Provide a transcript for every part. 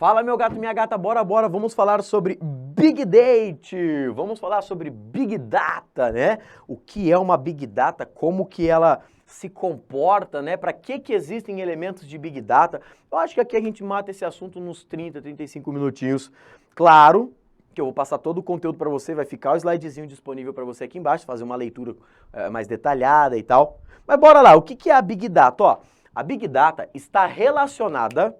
Fala meu gato, minha gata, bora, vamos falar sobre Big Data, vamos falar sobre Big Data, né? O que é uma Big Data, como que ela se comporta, né? Para que existem elementos de Big Data? Eu acho que aqui a gente mata esse assunto nos 30, 35 minutinhos. Claro que eu vou passar todo o conteúdo para você, vai ficar o slidezinho disponível para você aqui embaixo, fazer uma leitura mais detalhada e tal. Mas bora lá, o que é a Big Data? Ó, a Big Data está relacionada...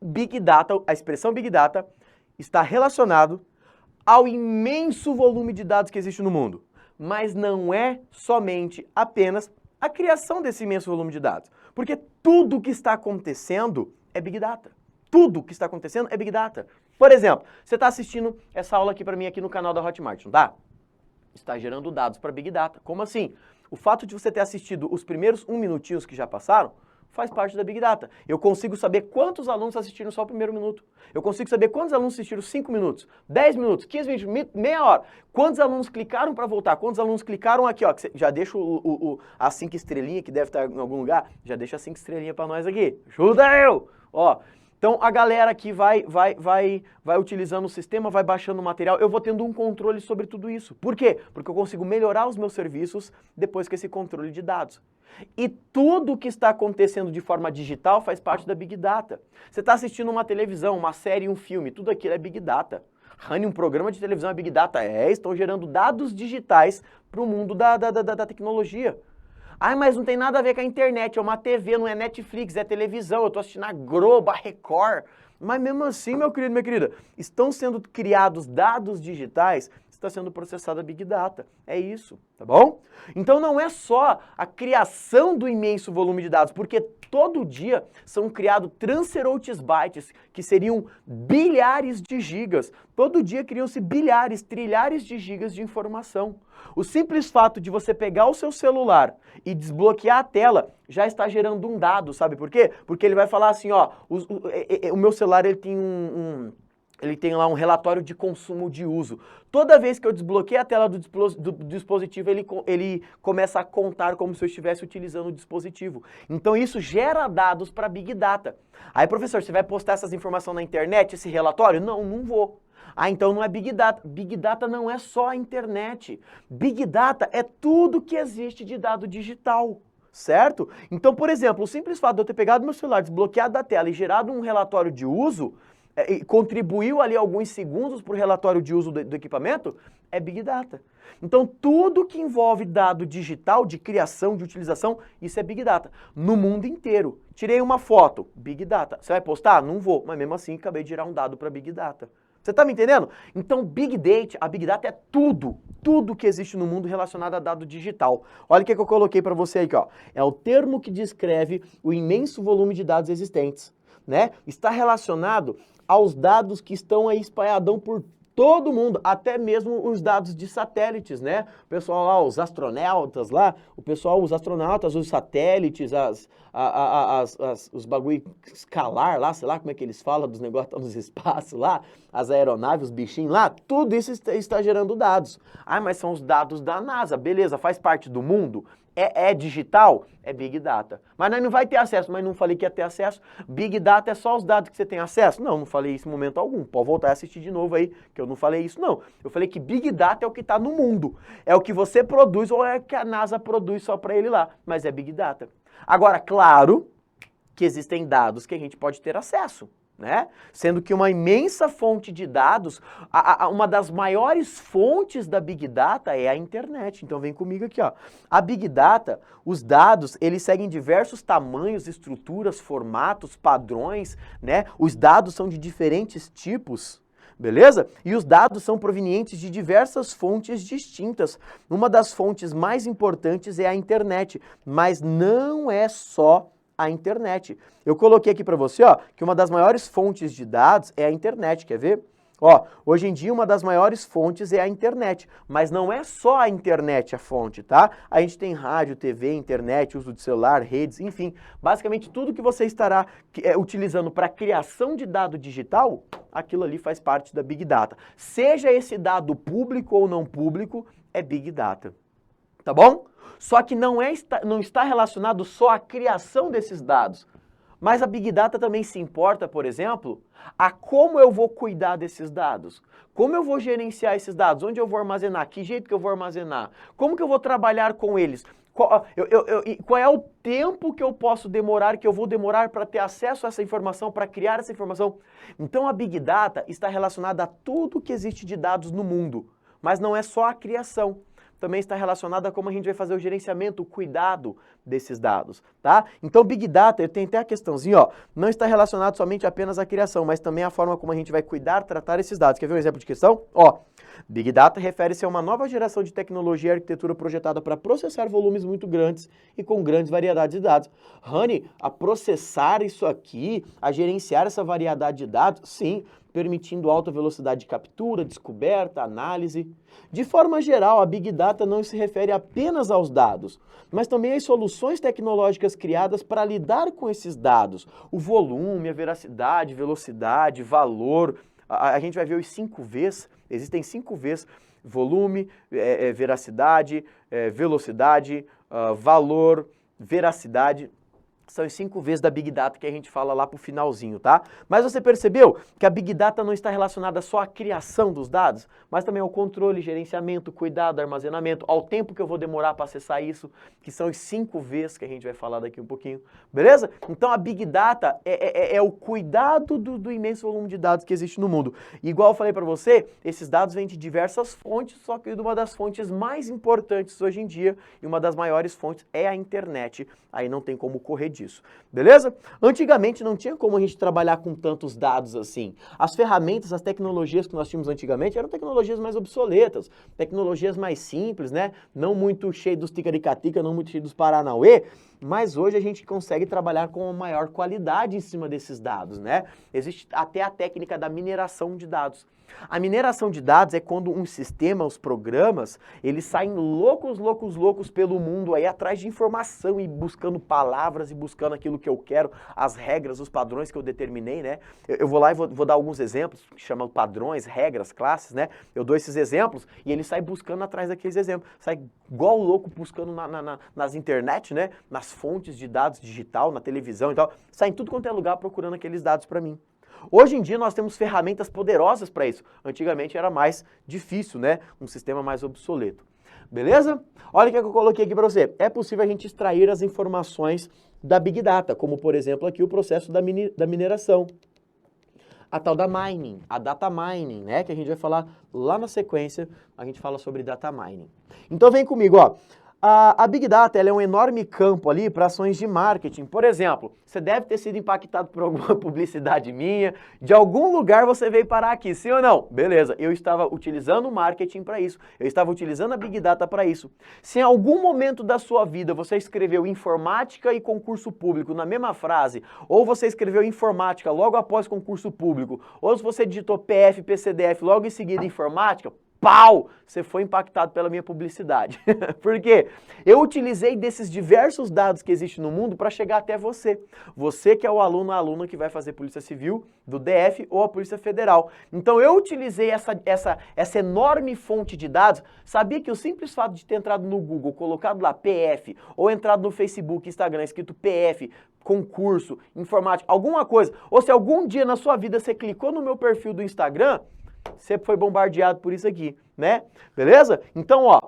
Big Data, a expressão Big Data está relacionado ao imenso volume de dados que existe no mundo. Mas não é somente apenas a criação desse imenso volume de dados. Porque tudo que está acontecendo é Big Data. Tudo que está acontecendo é Big Data. Por exemplo, você está assistindo essa aula aqui para mim aqui no canal da Hotmart, não tá? Está gerando dados para Big Data. Como assim? O fato de você ter assistido os primeiros 1 minutinhos que já passaram faz parte da Big Data. Eu consigo saber quantos alunos assistiram só o primeiro minuto. Eu consigo saber quantos alunos assistiram 5 minutos, 10 minutos, 15 minutos, meia hora. Quantos alunos clicaram para voltar, quantos alunos clicaram aqui, ó. Que já deixa as 5 estrelinhas, que deve estar em algum lugar, já deixa as 5 estrelinhas para nós aqui. Ajuda eu! Ó. Então a galera aqui vai utilizando o sistema, vai baixando o material, eu vou tendo um controle sobre tudo isso. Por quê? Porque eu consigo melhorar os meus serviços depois com esse controle de dados. E tudo que está acontecendo de forma digital faz parte da Big Data. Você está assistindo uma televisão, uma série, um filme, tudo aquilo é Big Data. Rani, um programa de televisão é Big Data? Estão gerando dados digitais para o mundo da tecnologia. Ai, mas não tem nada a ver com a internet, é uma TV, não é Netflix, é televisão, eu tô assistindo a Globo, a Record. Mas mesmo assim, meu querido, minha querida, estão sendo criados dados digitais, está sendo processada Big Data. É isso, tá bom? Então não é só a criação do imenso volume de dados, porque todo dia são criados transeroutes bytes, que seriam bilhares de gigas. Todo dia criam-se bilhares, trilhares de gigas de informação. O simples fato de você pegar o seu celular e desbloquear a tela já está gerando um dado, sabe por quê? Porque ele vai falar assim, ó, o meu celular ele tem lá um relatório de consumo de uso. Toda vez que eu desbloqueio a tela do dispositivo, ele começa a contar como se eu estivesse utilizando o dispositivo. Então isso gera dados para Big Data. Aí, professor, você vai postar essas informações na internet, esse relatório? Não, não vou. Ah, então não é Big Data. Big Data não é só a internet. Big Data é tudo que existe de dado digital, certo? Então, por exemplo, o simples fato de eu ter pegado meu celular, desbloqueado da tela e gerado um relatório de uso, e contribuiu ali alguns segundos para o relatório de uso do equipamento, é Big Data. Então, tudo que envolve dado digital, de criação, de utilização, isso é Big Data. No mundo inteiro. Tirei uma foto, Big Data. Você vai postar? Não vou, mas mesmo assim acabei de gerar um dado para Big Data. Você está me entendendo? Então, Big Data, a Big Data é tudo que existe no mundo relacionado a dado digital. Olha o que eu coloquei para você aqui, ó. É o termo que descreve o imenso volume de dados existentes, né? Está relacionado aos dados que estão aí espalhadão por todo mundo, até mesmo os dados de satélites, né? O pessoal lá, os astronautas lá, os astronautas, os satélites, os bagulho escalar lá, sei lá como é que eles falam dos negócios que estão nos espaços lá, as aeronaves, os bichinhos lá, tudo isso está gerando dados. Ah, mas são os dados da NASA, beleza, faz parte do mundo? É digital? É Big Data. Mas nós não vai ter acesso, mas não falei que ia ter acesso. Big Data é só os dados que você tem acesso? Não, não falei isso em momento algum. Pode voltar a assistir de novo aí, que eu não falei isso não. Eu falei que Big Data é o que está no mundo. É o que você produz ou é o que a NASA produz só para ele lá. Mas é Big Data. Agora, claro que existem dados que a gente pode ter acesso, né? Sendo que uma imensa fonte de dados, uma das maiores fontes da Big Data é a internet. Então vem comigo aqui, ó. A Big Data, os dados, eles seguem diversos tamanhos, estruturas, formatos, padrões, né? Os dados são de diferentes tipos, beleza? E os dados são provenientes de diversas fontes distintas. Uma das fontes mais importantes é a internet, mas não é só a internet. Eu coloquei aqui para você, ó, que uma das maiores fontes de dados é a internet, quer ver? Ó, hoje em dia uma das maiores fontes é a internet, mas não é só a internet a fonte, tá? A gente tem rádio, TV, internet, uso de celular, redes, enfim, basicamente tudo que você estará utilizando para criação de dado digital, aquilo ali faz parte da Big Data. Seja esse dado público ou não público, é Big Data. Tá bom? Só que não está relacionado só à criação desses dados. Mas a Big Data também se importa, por exemplo, a como eu vou cuidar desses dados. Como eu vou gerenciar esses dados? Onde eu vou armazenar? Que jeito que eu vou armazenar? Como que eu vou trabalhar com eles? Qual é o tempo que eu posso demorar, que eu vou demorar para ter acesso a essa informação, para criar essa informação? Então a Big Data está relacionada a tudo que existe de dados no mundo, mas não é só a criação. Também está relacionada a como a gente vai fazer o gerenciamento, o cuidado desses dados, tá? Então, Big Data, tem até a questãozinha, ó, não está relacionado somente apenas à criação, mas também à forma como a gente vai cuidar, tratar esses dados. Quer ver um exemplo de questão? Ó, Big Data refere-se a uma nova geração de tecnologia e arquitetura projetada para processar volumes muito grandes e com grandes variedades de dados. Honey, a processar isso aqui, a gerenciar essa variedade de dados? Sim, permitindo alta velocidade de captura, descoberta, análise. De forma geral, a Big Data não se refere apenas aos dados, mas também às soluções tecnológicas criadas para lidar com esses dados. O volume, a veracidade, velocidade, valor. A gente vai ver os 5 Vs, existem 5 Vs, volume, veracidade, velocidade, valor, veracidade. São os 5 Vs da Big Data que a gente fala lá pro finalzinho, tá? Mas você percebeu que a Big Data não está relacionada só à criação dos dados, mas também ao controle, gerenciamento, cuidado, armazenamento, ao tempo que eu vou demorar para acessar isso, que são os 5 Vs que a gente vai falar daqui um pouquinho, beleza? Então a Big Data é o cuidado do imenso volume de dados que existe no mundo. E igual eu falei para você, esses dados vêm de diversas fontes, só que uma das fontes mais importantes hoje em dia e uma das maiores fontes é a internet. Aí não tem como correr disso, beleza? Antigamente não tinha como a gente trabalhar com tantos dados assim. As ferramentas, as tecnologias que nós tínhamos antigamente eram tecnologias mais obsoletas, tecnologias mais simples, né? Não muito cheio dos ticaricatica, não muito cheio dos paranauê, mas hoje a gente consegue trabalhar com uma maior qualidade em cima desses dados, né? Existe até a técnica da mineração de dados. A mineração de dados é quando um sistema, os programas, eles saem loucos pelo mundo aí atrás de informação e buscando palavras e buscando aquilo que eu quero, as regras, os padrões que eu determinei, né? Eu vou lá e vou dar alguns exemplos, que chamam padrões, regras, classes, né? Eu dou esses exemplos e ele sai buscando atrás daqueles exemplos. Sai igual louco buscando nas internet, né? Nas fontes de dados digital, na televisão e tal. Sai em tudo quanto é lugar procurando aqueles dados para mim. Hoje em dia nós temos ferramentas poderosas para isso. Antigamente era mais difícil, né? Um sistema mais obsoleto. Beleza? Olha o que eu coloquei aqui para você. É possível a gente extrair as informações da Big Data, como por exemplo aqui o processo da mineração. A tal da mining, a data mining, né? Que a gente vai falar lá na sequência, a gente fala sobre data mining. Então vem comigo, ó. A Big Data ela é um enorme campo ali para ações de marketing. Por exemplo, você deve ter sido impactado por alguma publicidade minha, de algum lugar você veio parar aqui, sim ou não? Beleza, eu estava utilizando o marketing para isso, eu estava utilizando a Big Data para isso. Se em algum momento da sua vida você escreveu informática e concurso público na mesma frase, ou você escreveu informática logo após concurso público, ou se você digitou PF, PCDF logo em seguida informática, pau! Você foi impactado pela minha publicidade. Por quê? Eu utilizei desses diversos dados que existem no mundo para chegar até você. Você que é o aluno ou aluna que vai fazer Polícia Civil do DF ou a Polícia Federal. Então eu utilizei essa enorme fonte de dados. Sabia que o simples fato de ter entrado no Google, colocado lá PF, ou entrado no Facebook, Instagram, escrito PF, concurso, informática, alguma coisa, ou se algum dia na sua vida você clicou no meu perfil do Instagram, você foi bombardeado por isso aqui, né? Beleza? Então, ó,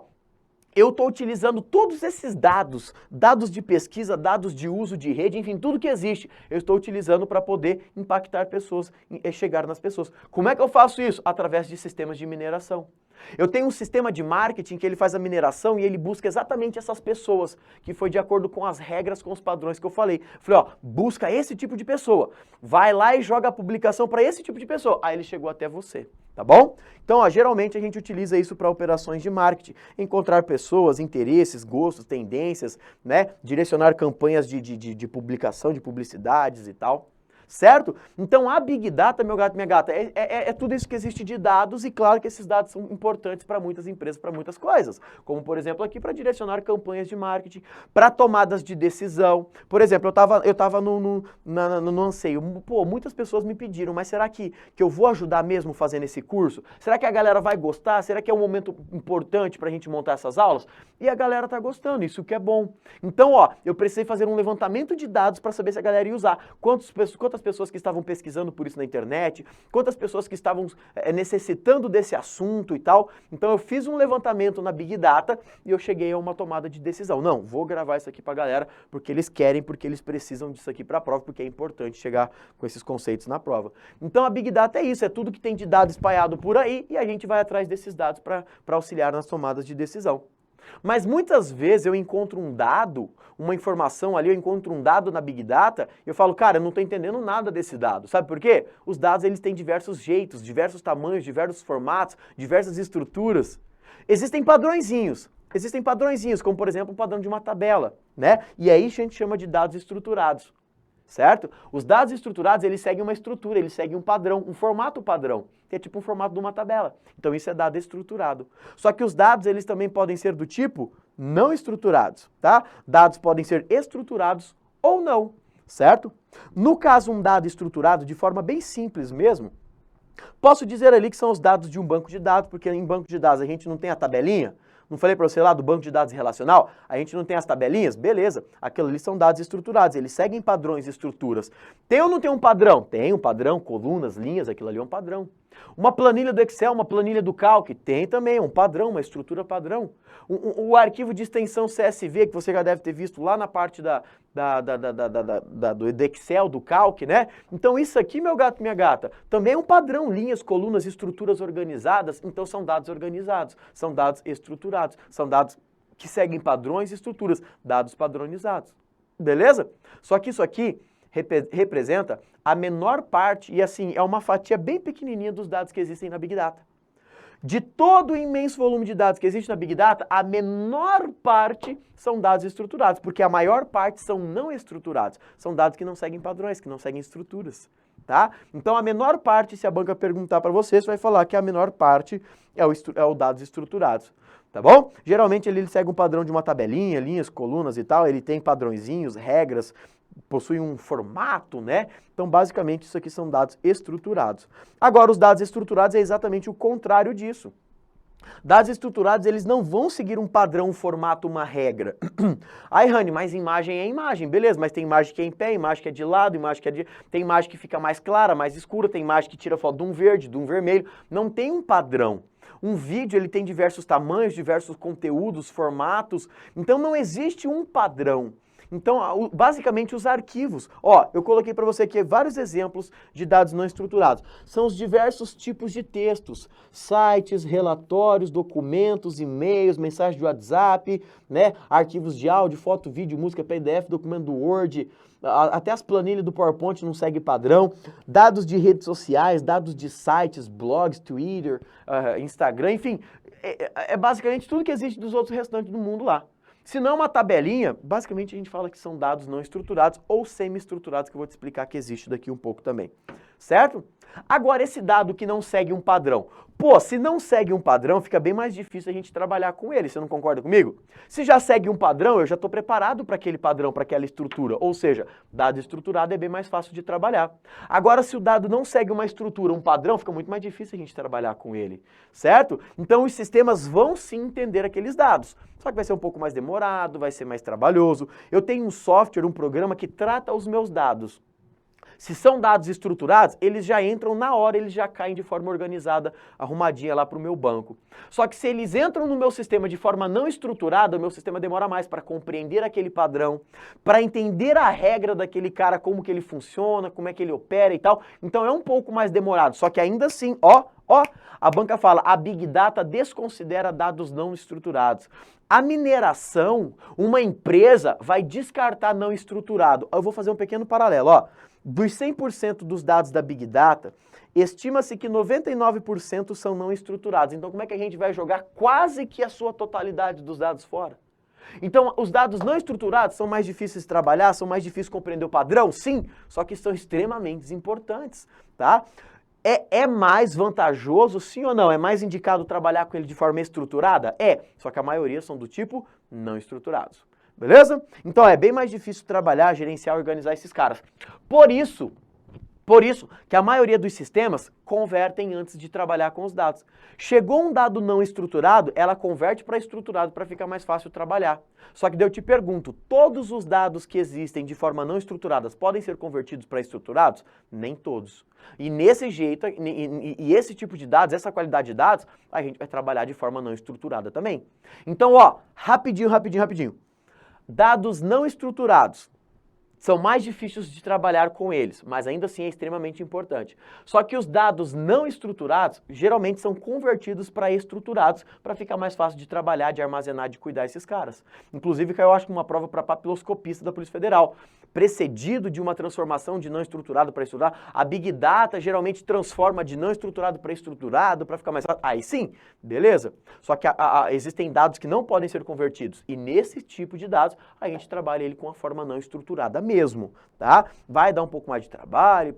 eu estou utilizando todos esses dados, dados de pesquisa, dados de uso de rede, enfim, tudo que existe, eu estou utilizando para poder impactar pessoas, chegar nas pessoas. Como é que eu faço isso? Através de sistemas de mineração. Eu tenho um sistema de marketing que ele faz a mineração e ele busca exatamente essas pessoas, que foi de acordo com as regras, com os padrões que eu falei. Falei, ó, busca esse tipo de pessoa, vai lá e joga a publicação para esse tipo de pessoa. Aí ele chegou até você, tá bom? Então, ó, geralmente a gente utiliza isso para operações de marketing, encontrar pessoas, interesses, gostos, tendências, né? Direcionar campanhas de publicação, de publicidades e tal. certo? Então a Big Data, meu gato, minha gata, é tudo isso que existe de dados e claro que esses dados são importantes para muitas empresas, para muitas coisas, como por exemplo aqui para direcionar campanhas de marketing, para tomadas de decisão. Por exemplo, eu tava no anseio, pô, muitas pessoas me pediram, mas será que eu vou ajudar mesmo fazendo esse curso? Será que a galera vai gostar? Será que é um momento importante para a gente montar essas aulas? E a galera tá gostando, isso que é bom. Então, ó, eu precisei fazer um levantamento de dados para saber se a galera ia usar. Quantas pessoas que estavam pesquisando por isso na internet, quantas pessoas que estavam necessitando desse assunto e tal. Então eu fiz um levantamento na Big Data e eu cheguei a uma tomada de decisão. Não, vou gravar isso aqui pra galera porque eles querem, porque eles precisam disso aqui pra prova, porque é importante chegar com esses conceitos na prova. Então a Big Data é isso, é tudo que tem de dado espalhado por aí e a gente vai atrás desses dados para auxiliar nas tomadas de decisão. Mas muitas vezes eu encontro um dado, uma informação ali, eu encontro um dado na Big Data e eu falo, cara, eu não estou entendendo nada desse dado. Sabe por quê? Os dados eles têm diversos jeitos, diversos tamanhos, diversos formatos, diversas estruturas. Existem padrõezinhos, como por exemplo o padrão de uma tabela, né? E aí a gente chama de dados estruturados. Certo? Os dados estruturados, eles seguem uma estrutura, eles seguem um padrão, um formato padrão, que é tipo um formato de uma tabela. Então isso é dado estruturado. Só que os dados, eles também podem ser do tipo não estruturados, tá? Dados podem ser estruturados ou não, certo? No caso, um dado estruturado, de forma bem simples mesmo, posso dizer ali que são os dados de um banco de dados, porque em banco de dados a gente não tem a tabelinha. Não falei para você lá do banco de dados relacional? A gente não tem as tabelinhas? Beleza. Aquilo ali são dados estruturados, eles seguem padrões e estruturas. Tem ou não tem um padrão? Tem um padrão, colunas, linhas, aquilo ali é um padrão. Uma planilha do Excel, uma planilha do Calc, tem também um padrão, uma estrutura padrão. O arquivo de extensão CSV, que você já deve ter visto lá na parte do Excel, do Calc, né? Então isso aqui, meu gato, minha gata, também é um padrão, linhas, colunas, estruturas organizadas, então são dados organizados, são dados estruturados, são dados que seguem padrões e estruturas, dados padronizados. Beleza? Só que isso aqui representa a menor parte, e assim, é uma fatia bem pequenininha dos dados que existem na Big Data. De todo o imenso volume de dados que existe na Big Data, a menor parte são dados estruturados, porque a maior parte são não estruturados. São dados que não seguem padrões, que não seguem estruturas, tá? Então a menor parte, se a banca perguntar para você vai falar que a menor parte é o dados estruturados, tá bom? Geralmente ele segue um padrão de uma tabelinha, linhas, colunas e tal, ele tem padrõezinhos, regras, possui um formato, né? Então, basicamente, isso aqui são dados estruturados. Agora, os dados estruturados é exatamente o contrário disso. Dados estruturados, eles não vão seguir um padrão, um formato, uma regra. Aí, Rani, mas imagem é imagem, beleza, mas tem imagem que é em pé, imagem que é de lado, imagem que é de... Tem imagem que fica mais clara, mais escura, tem imagem que tira foto de um verde, de um vermelho. Não tem um padrão. Um vídeo, ele tem diversos tamanhos, diversos conteúdos, formatos. Então, não existe um padrão. Então, basicamente, os arquivos. Ó, eu coloquei para você aqui vários exemplos de dados não estruturados. São os diversos tipos de textos. Sites, relatórios, documentos, e-mails, mensagens de WhatsApp, né? Arquivos de áudio, foto, vídeo, música, PDF, documento do Word, até as planilhas do PowerPoint não seguem padrão. Dados de redes sociais, dados de sites, blogs, Twitter, Instagram, enfim. É basicamente tudo que existe dos outros restantes do mundo lá. Se não é uma tabelinha, basicamente a gente fala que são dados não estruturados ou semi-estruturados, que eu vou te explicar que existe daqui um pouco também, certo? Agora, esse dado que não segue um padrão. Pô, se não segue um padrão, fica bem mais difícil a gente trabalhar com ele, você não concorda comigo? Se já segue um padrão, eu já estou preparado para aquele padrão, para aquela estrutura, ou seja, dado estruturado é bem mais fácil de trabalhar. Agora, se o dado não segue uma estrutura, um padrão, fica muito mais difícil a gente trabalhar com ele, certo? Então, os sistemas vão sim entender aqueles dados, só que vai ser um pouco mais demorado, vai ser mais trabalhoso. Eu tenho um software, um programa que trata os meus dados. Se são dados estruturados, eles já entram na hora, eles já caem de forma organizada, arrumadinha lá para o meu banco. Só que se eles entram no meu sistema de forma não estruturada, o meu sistema demora mais para compreender aquele padrão, para entender a regra daquele cara, como que ele funciona, como é que ele opera e tal. Então é um pouco mais demorado, só que ainda assim, a banca fala, a Big Data desconsidera dados não estruturados. A mineração, uma empresa vai descartar não estruturado. Eu vou fazer um pequeno paralelo, ó. Dos 100% dos dados da Big Data, estima-se que 99% são não estruturados. Então, como é que a gente vai jogar quase que a sua totalidade dos dados fora? Então, os dados não estruturados são mais difíceis de trabalhar, são mais difíceis de compreender o padrão? Sim, só que são extremamente importantes, tá? É mais vantajoso, sim ou não? É mais indicado trabalhar com ele de forma estruturada? É, só que a maioria são do tipo não estruturados. Beleza? Então é bem mais difícil trabalhar, gerenciar, organizar esses caras. Por isso que a maioria dos sistemas convertem antes de trabalhar com os dados. Chegou um dado não estruturado, ela converte para estruturado para ficar mais fácil trabalhar. Só que daí eu te pergunto, todos os dados que existem de forma não estruturadas podem ser convertidos para estruturados? Nem todos. E nesse jeito, e esse tipo de dados, essa qualidade de dados, a gente vai trabalhar de forma não estruturada também. Então, ó, rapidinho. Dados não estruturados. São mais difíceis de trabalhar com eles, mas ainda assim é extremamente importante. Só que os dados não estruturados geralmente são convertidos para estruturados para ficar mais fácil de trabalhar, de armazenar, de cuidar esses caras. Inclusive, eu acho que uma prova para papiloscopista da Polícia Federal, precedido de uma transformação de não estruturado para estruturado, a Big Data geralmente transforma de não estruturado para estruturado para ficar mais fácil. Aí sim, beleza? Só que existem dados que não podem ser convertidos e nesse tipo de dados a gente trabalha ele com a forma não estruturada mesmo, tá? Vai dar um pouco mais de trabalho,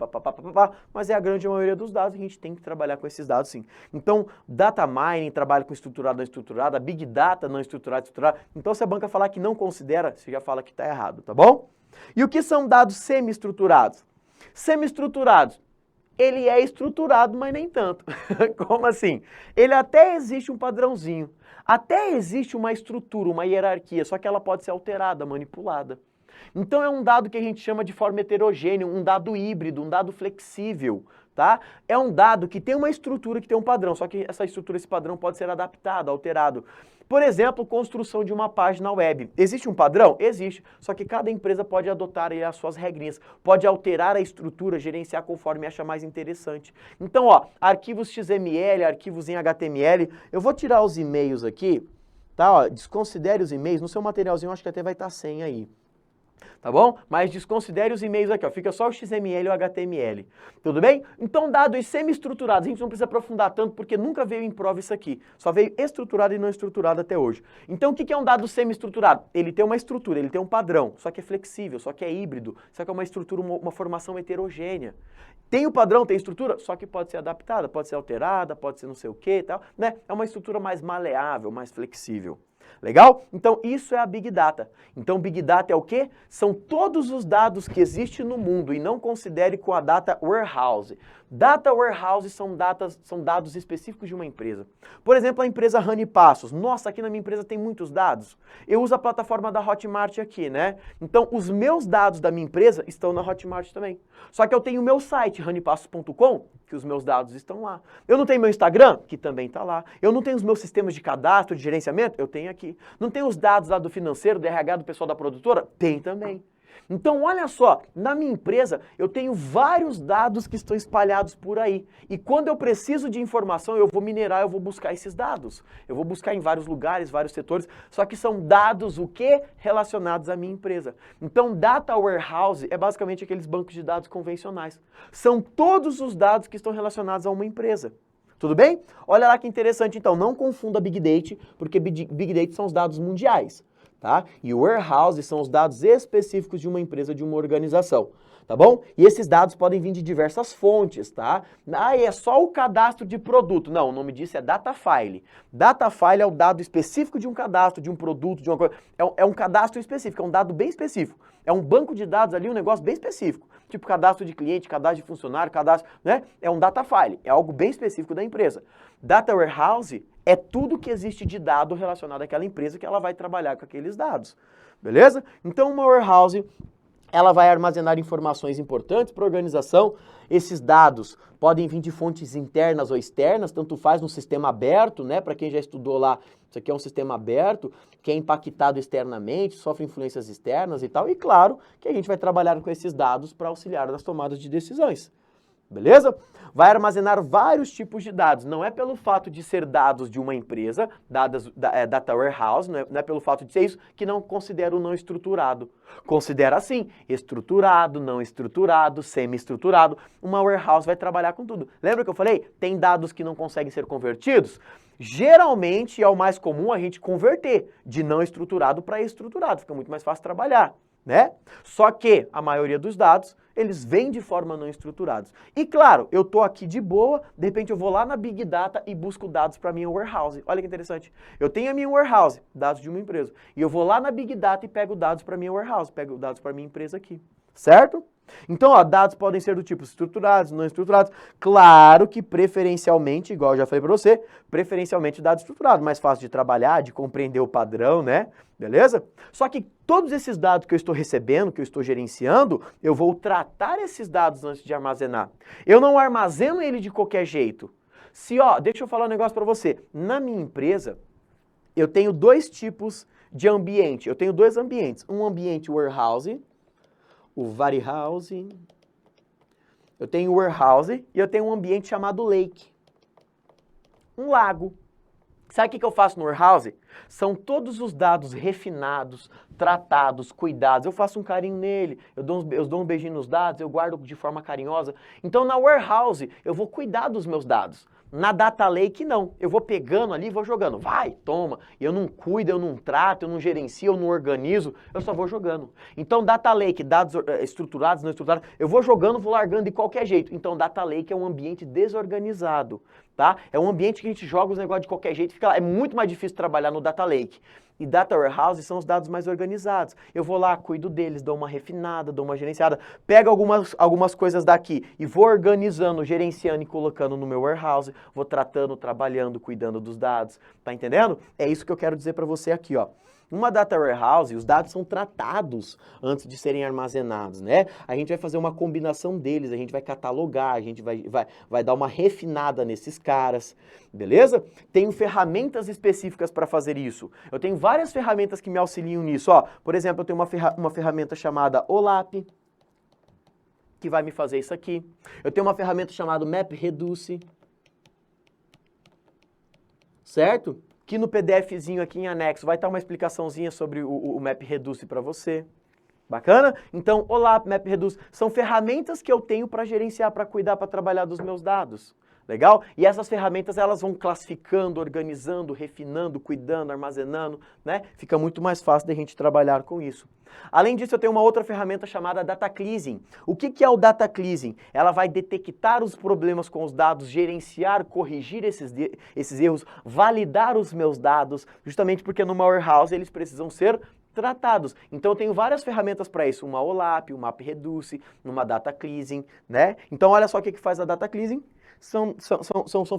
mas é a grande maioria dos dados, a gente tem que trabalhar com esses dados sim. Então, data mining trabalha com estruturado, não estruturado, a Big Data não estruturado, estruturado. Então, se a banca falar que não considera, você já fala que está errado, tá bom? E o que são dados semi-estruturados? Semi-estruturados, ele é estruturado, mas nem tanto. Como assim? Ele até existe um padrãozinho, até existe uma estrutura, uma hierarquia, só que ela pode ser alterada, manipulada. Então é um dado que a gente chama de forma heterogênea, um dado híbrido, um dado flexível, tá? É um dado que tem uma estrutura, que tem um padrão, só que essa estrutura, esse padrão pode ser adaptado, alterado. Por exemplo, construção de uma página web. Existe um padrão? Existe, só que cada empresa pode adotar aí as suas regrinhas, pode alterar a estrutura, gerenciar conforme acha mais interessante. Então, ó, arquivos XML, arquivos em HTML, eu vou tirar os e-mails aqui, tá? Ó, desconsidere os e-mails, no seu materialzinho eu acho que até vai estar sem aí. Tá bom? Mas desconsidere os e-mails aqui, ó. Fica só o XML e o HTML. Tudo bem? Então, dados semi-estruturados, a gente não precisa aprofundar tanto porque nunca veio em prova isso aqui. Só veio estruturado e não estruturado até hoje. Então, o que é um dado semi-estruturado? Ele tem uma estrutura, ele tem um padrão, só que é flexível, só que é híbrido, só que é uma estrutura, uma formação heterogênea. Tem o padrão, tem estrutura, só que pode ser adaptada, pode ser alterada, pode ser não sei o que e tal, né? É uma estrutura mais maleável, mais flexível. Legal? Então, isso é a Big Data. Então, Big Data é o quê? São todos os dados que existem no mundo e não considere com a Data Warehouse. Data Warehouse são dados específicos de uma empresa. Por exemplo, a empresa Honey Passos. Nossa, aqui na minha empresa tem muitos dados. Eu uso a plataforma da Hotmart aqui, né? Então, os meus dados da minha empresa estão na Hotmart também. Só que eu tenho o meu site, honeypassos.com, que os meus dados estão lá. Eu não tenho meu Instagram, que também está lá. Eu não tenho os meus sistemas de cadastro, de gerenciamento, eu tenho aqui. Não tenho os dados lá do financeiro, do RH, do pessoal da produtora? Tem também. Então, olha só, na minha empresa eu tenho vários dados que estão espalhados por aí. E quando eu preciso de informação, eu vou minerar, eu vou buscar esses dados. Eu vou buscar em vários lugares, vários setores, só que são dados o quê? Relacionados à minha empresa. Então, Data Warehouse é basicamente aqueles bancos de dados convencionais. São todos os dados que estão relacionados a uma empresa. Tudo bem? Olha lá que interessante, então, não confunda Big Data, porque Big Data são os dados mundiais. Tá? E o warehouse são os dados específicos de uma empresa, de uma organização, tá bom? E esses dados podem vir de diversas fontes, tá? Ah, é só o cadastro de produto. Não, o nome disso é data file. Data file é o dado específico de um cadastro, de um produto, de uma coisa. É um cadastro específico, é um dado bem específico. É um banco de dados ali, um negócio bem específico. Tipo cadastro de cliente, cadastro de funcionário, cadastro, né? É um data file, é algo bem específico da empresa. Data warehouse é tudo que existe de dado relacionado àquela empresa que ela vai trabalhar com aqueles dados, beleza? Então, uma warehouse, ela vai armazenar informações importantes para a organização. Esses dados podem vir de fontes internas ou externas, tanto faz no sistema aberto, né? Para quem já estudou lá, isso aqui é um sistema aberto, que é impactado externamente, sofre influências externas e tal. E claro que a gente vai trabalhar com esses dados para auxiliar nas tomadas de decisões. Beleza? Vai armazenar vários tipos de dados. Não é pelo fato de ser dados de uma empresa, data warehouse, não é pelo fato de ser isso, que não considera o não estruturado. Considera sim, estruturado, não estruturado, semi-estruturado. Uma warehouse vai trabalhar com tudo. Lembra que eu falei? Tem dados que não conseguem ser convertidos? Geralmente é o mais comum a gente converter de não estruturado para estruturado, fica muito mais fácil trabalhar, né? Só que a maioria dos dados, eles vêm de forma não estruturados. E claro, eu tô aqui de boa, de repente eu vou lá na Big Data e busco dados para minha warehouse. Olha que interessante. Eu tenho a minha warehouse, dados de uma empresa, e eu vou lá na Big Data e pego dados para minha warehouse, pego dados para minha empresa aqui, certo? Então, ó, dados podem ser do tipo estruturados, não estruturados. Claro que preferencialmente, igual eu já falei para você, preferencialmente dados estruturados, mais fácil de trabalhar, de compreender o padrão, né? Beleza? Só que todos esses dados que eu estou recebendo, que eu estou gerenciando, eu vou tratar esses dados antes de armazenar. Eu não armazeno ele de qualquer jeito. Deixa eu falar um negócio para você. Na minha empresa, eu tenho dois tipos de ambiente. Eu tenho dois ambientes. Um ambiente warehouse, o warehouse. Eu tenho o warehouse e eu tenho um ambiente chamado lake. Um lago. Sabe o que eu faço no warehouse? São todos os dados refinados, tratados, cuidados. Eu faço um carinho nele, eu dou um beijinho nos dados, eu guardo de forma carinhosa. Então na warehouse eu vou cuidar dos meus dados. Na Data Lake, não. Eu vou pegando ali e vou jogando. Vai, toma. Eu não cuido, eu não trato, eu não gerencio, eu não organizo, eu só vou jogando. Então, Data Lake, dados estruturados, não estruturados, eu vou jogando, vou largando de qualquer jeito. Então, Data Lake é um ambiente desorganizado, tá? É um ambiente que a gente joga os negócios de qualquer jeito, fica lá. É muito mais difícil trabalhar no Data Lake. E Data Warehouse são os dados mais organizados. Eu vou lá, cuido deles, dou uma refinada, dou uma gerenciada, pego algumas coisas daqui e vou organizando, gerenciando e colocando no meu warehouse, vou tratando, trabalhando, cuidando dos dados. Tá entendendo? É isso que eu quero dizer para você aqui, ó. Uma Data Warehouse, os dados são tratados antes de serem armazenados, né? A gente vai fazer uma combinação deles, a gente vai catalogar, a gente vai dar uma refinada nesses caras, beleza? Tenho ferramentas específicas para fazer isso. Eu tenho várias ferramentas que me auxiliam nisso, ó. Por exemplo, eu tenho uma ferramenta chamada OLAP, que vai me fazer isso aqui. Eu tenho uma ferramenta chamada MapReduce, certo? Que no PDFzinho aqui em anexo vai estar uma explicaçãozinha sobre o MapReduce para você. Bacana? Então, OLAP, MapReduce, são ferramentas que eu tenho para gerenciar, para cuidar, para trabalhar dos meus dados. Legal? E essas ferramentas, elas vão classificando, organizando, refinando, cuidando, armazenando, né? Fica muito mais fácil da gente trabalhar com isso. Além disso, eu tenho uma outra ferramenta chamada Data Cleansing. O que é o Data Cleansing? Ela vai detectar os problemas com os dados, gerenciar, corrigir esses erros, validar os meus dados, justamente porque numa warehouse eles precisam ser tratados. Então eu tenho várias ferramentas para isso, uma OLAP, uma MapReduce, uma Data Cleansing, né? Então olha só o que faz a Data Cleansing. São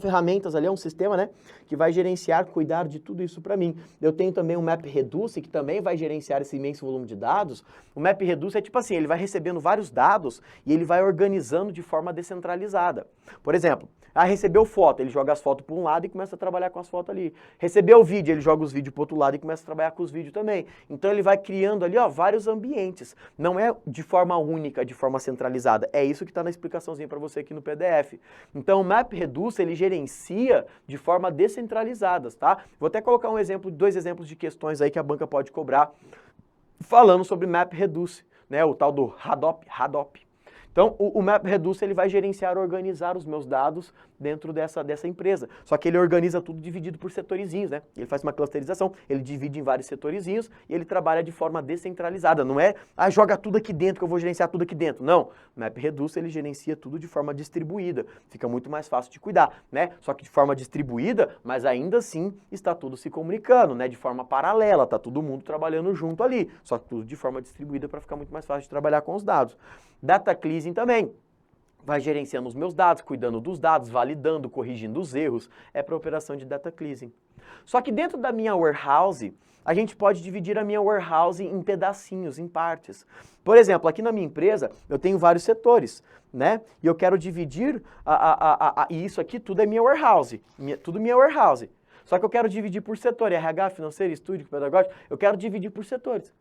ferramentas ali, é um sistema, né, que vai gerenciar, cuidar de tudo isso para mim. Eu tenho também o MapReduce, que também vai gerenciar esse imenso volume de dados. O MapReduce é tipo assim, ele vai recebendo vários dados e ele vai organizando de forma descentralizada. Por exemplo, recebeu foto, ele joga as fotos para um lado e começa a trabalhar com as fotos ali. Recebeu vídeo, ele joga os vídeos para o outro lado e começa a trabalhar com os vídeos também. Então ele vai criando ali, ó, vários ambientes. Não é de forma única, de forma centralizada. É isso que está na explicaçãozinha para você aqui no PDF. Então o MapReduce, ele gerencia de forma descentralizada, tá? Vou até colocar dois exemplos de questões aí que a banca pode cobrar falando sobre MapReduce, né? O tal do Hadoop. Então, o MapReduce, ele vai gerenciar, organizar os meus dados dentro dessa empresa. Só que ele organiza tudo dividido por setorizinhos, né? Ele faz uma clusterização, ele divide em vários setorizinhos e ele trabalha de forma descentralizada. Não é, joga tudo aqui dentro que eu vou gerenciar tudo aqui dentro. Não, o MapReduce, ele gerencia tudo de forma distribuída. Fica muito mais fácil de cuidar, né? Só que de forma distribuída, mas ainda assim está tudo se comunicando, né? De forma paralela, tá todo mundo trabalhando junto ali. Só que tudo de forma distribuída para ficar muito mais fácil de trabalhar com os dados. Data Cleansing também vai gerenciando os meus dados, cuidando dos dados, validando, corrigindo os erros. É para operação de Data Cleansing. Só que dentro da minha warehouse, a gente pode dividir a minha warehouse em pedacinhos, em partes. Por exemplo, aqui na minha empresa, eu tenho vários setores, né? E eu quero dividir, e isso aqui tudo é minha warehouse, tudo minha warehouse. Só que eu quero dividir por setor, RH, financeiro, estúdio, pedagógico, eu quero dividir por setores.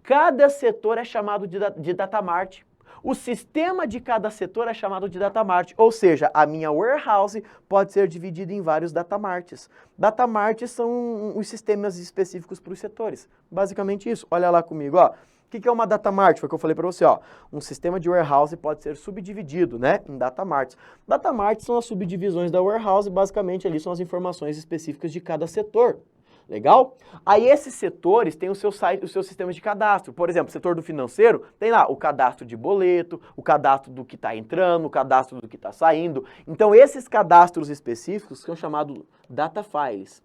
Cada setor é chamado de Data Mart. O sistema de cada setor é chamado de data mart, ou seja, a minha warehouse pode ser dividida em vários data marts. Data marts são os sistemas específicos para os setores. Basicamente isso. Olha lá comigo, ó. O que é uma data mart? Foi o que eu falei para você, ó. Um sistema de warehouse pode ser subdividido, né, em data marts. Data marts são as subdivisões da warehouse, basicamente ali são as informações específicas de cada setor. Legal? Aí esses setores têm o seu site, os seus sistemas de cadastro. Por exemplo, o setor do financeiro tem lá o cadastro de boleto, o cadastro do que está entrando, o cadastro do que está saindo. Então esses cadastros específicos são chamados data files.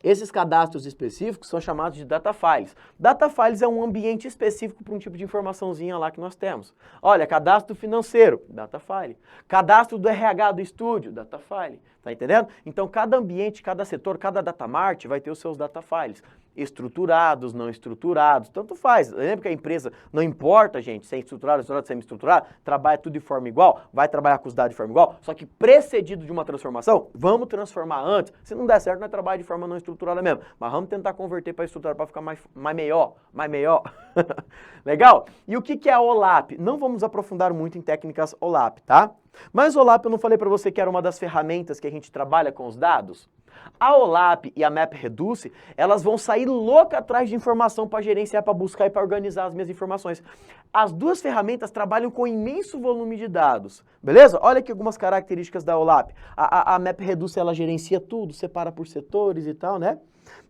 Esses cadastros específicos são chamados de data files. Data files é um ambiente específico para um tipo de informaçãozinha lá que nós temos. Olha, cadastro financeiro, data file. Cadastro do RH do estúdio, data file. Tá entendendo? Então, cada ambiente, cada setor, cada data mart vai ter os seus data files. Estruturados, não estruturados, tanto faz. Lembra que a empresa, não importa, gente, se é estruturado, semi-estruturado, trabalha tudo de forma igual, vai trabalhar com os dados de forma igual, só que precedido de uma transformação, vamos transformar antes. Se não der certo, nós trabalhamos de forma não estruturada mesmo, mas vamos tentar converter para estruturada para ficar mais melhor. Legal? E o que é a OLAP? Não vamos aprofundar muito em técnicas OLAP, tá? Mas OLAP, eu não falei para você que era uma das ferramentas que a gente trabalha com os dados? A OLAP e a MapReduce, elas vão sair louca atrás de informação para gerenciar, para buscar e para organizar as minhas informações. As duas ferramentas trabalham com imenso volume de dados, beleza? Olha aqui algumas características da OLAP. A MapReduce, ela gerencia tudo, separa por setores e tal, né?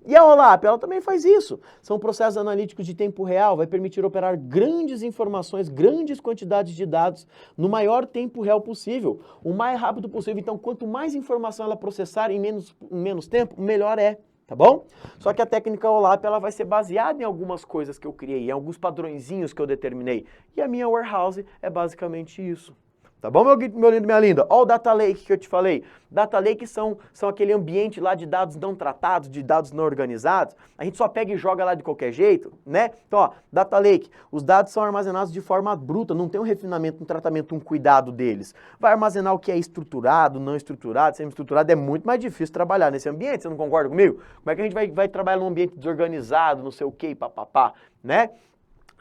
E a OLAP, ela também faz isso. São processos analíticos de tempo real, vai permitir operar grandes informações, grandes quantidades de dados no maior tempo real possível, o mais rápido possível. Então, quanto mais informação ela processar em menos tempo, melhor é. Tá bom? Só que a técnica OLAP, ela vai ser baseada em algumas coisas que eu criei, em alguns padrõezinhos que eu determinei. E a minha warehouse é basicamente isso. Tá bom, meu lindo, minha linda? Olha o Data Lake que eu te falei. Data Lake são aquele ambiente lá de dados não tratados, de dados não organizados. A gente só pega e joga lá de qualquer jeito, né? Então, ó, Data Lake, os dados são armazenados de forma bruta, não tem um refinamento, um tratamento, um cuidado deles. Vai armazenar o que é estruturado, não estruturado, semi-estruturado. É muito mais difícil trabalhar nesse ambiente, você não concorda comigo? Como é que a gente vai trabalhar num ambiente desorganizado, não sei o que, papapá, né?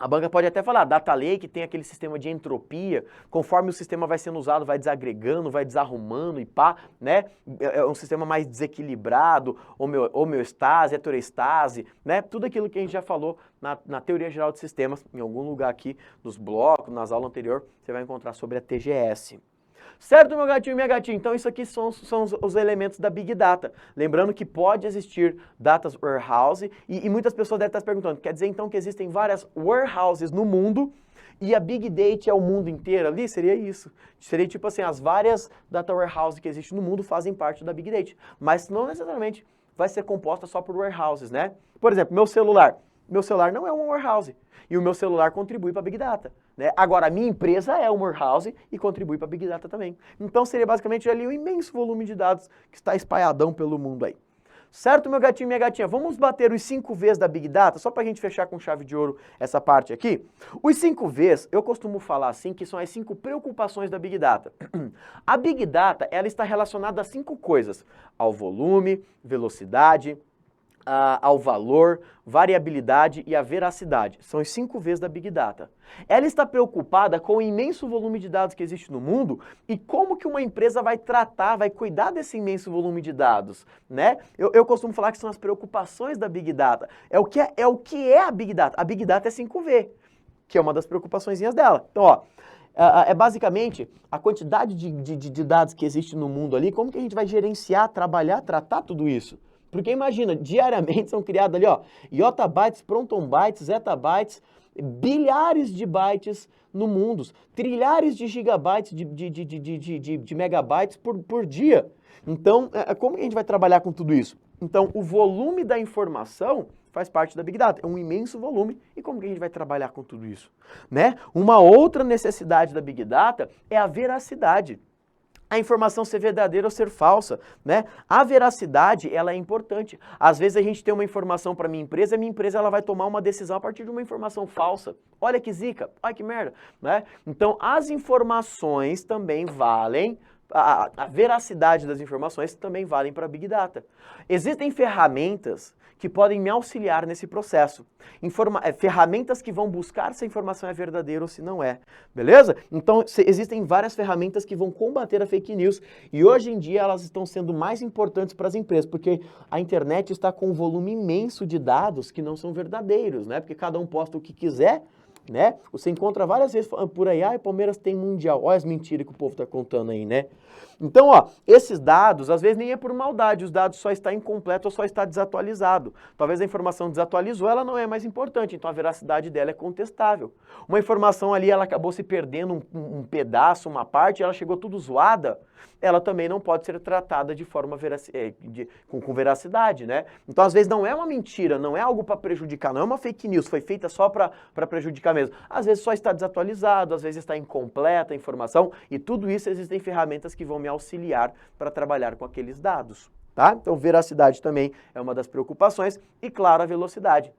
A banca pode até falar, Data Lake tem aquele sistema de entropia, conforme o sistema vai sendo usado, vai desagregando, vai desarrumando e pá, né? É um sistema mais desequilibrado, homeostase, heterostase, né? Tudo aquilo que a gente já falou na teoria geral de sistemas, em algum lugar aqui nos blocos, nas aulas anteriores, você vai encontrar sobre a TGS. Certo, meu gatinho e minha gatinha? Então isso aqui são os elementos da Big Data. Lembrando que pode existir Data Warehouse e muitas pessoas devem estar se perguntando, quer dizer então que existem várias warehouses no mundo e a Big Data é o mundo inteiro ali? Seria isso. Seria tipo assim, as várias Data Warehouse que existem no mundo fazem parte da Big Data. Mas não necessariamente vai ser composta só por warehouses, né? Por exemplo, meu celular não é um warehouse e o meu celular contribui para a Big Data. Né? Agora, a minha empresa é uma warehouse e contribui para a Big Data também. Então, seria basicamente ali um imenso volume de dados que está espalhadão pelo mundo aí. Certo, meu gatinho e minha gatinha? Vamos bater os 5 Vs da Big Data, só para a gente fechar com chave de ouro essa parte aqui. Os 5 Vs, eu costumo falar assim, que são as 5 preocupações da Big Data. A Big Data, ela está relacionada a 5 coisas: ao volume, velocidade, ao valor, variabilidade e a veracidade. São os 5 Vs da Big Data. Ela está preocupada com o imenso volume de dados que existe no mundo e como que uma empresa vai tratar, vai cuidar desse imenso volume de dados, né? Eu costumo falar que são as preocupações da Big Data. É o que é a Big Data. A Big Data é 5V, que é uma das preocupaçõezinhas dela. Então, ó, é basicamente a quantidade de dados que existe no mundo ali, como que a gente vai gerenciar, trabalhar, tratar tudo isso. Porque imagina, diariamente são criados ali, ó, yottabytes, protonbytes, zettabytes, bilhares de bytes no mundo, trilhares de gigabytes, de megabytes por dia. Então, como que a gente vai trabalhar com tudo isso? Então, o volume da informação faz parte da Big Data, é um imenso volume, e como que a gente vai trabalhar com tudo isso? Né? Uma outra necessidade da Big Data é a veracidade. A informação ser verdadeira ou ser falsa, né? A veracidade, ela é importante. Às vezes a gente tem uma informação para minha empresa ela vai tomar uma decisão a partir de uma informação falsa. Olha que zica, olha que merda, né? Então, as informações também valem, a veracidade das informações também valem para a Big Data. Existem ferramentas que podem me auxiliar nesse processo. Ferramentas que vão buscar se a informação é verdadeira ou se não é, beleza? Então, existem várias ferramentas que vão combater a fake news e hoje em dia elas estão sendo mais importantes para as empresas, porque a internet está com um volume imenso de dados que não são verdadeiros, né? Porque cada um posta o que quiser, né? Você encontra várias vezes por aí, o Palmeiras tem mundial. Olha as mentiras que o povo tá contando aí, né? Então, ó, esses dados, às vezes nem é por maldade, os dados só está incompleto ou só está desatualizado. Talvez a informação desatualizou, ela não é mais importante, então a veracidade dela é contestável. Uma informação ali, ela acabou se perdendo um pedaço, uma parte, ela chegou tudo zoada, ela também não pode ser tratada de forma com veracidade, né? Então, às vezes não é uma mentira, não é algo para prejudicar, não é uma fake news, foi feita só para prejudicar mesmo. Às vezes só está desatualizado, às vezes está incompleta a informação, e tudo isso existem ferramentas que vão me auxiliar para trabalhar com aqueles dados, tá? Então, veracidade também é uma das preocupações e, claro, a velocidade.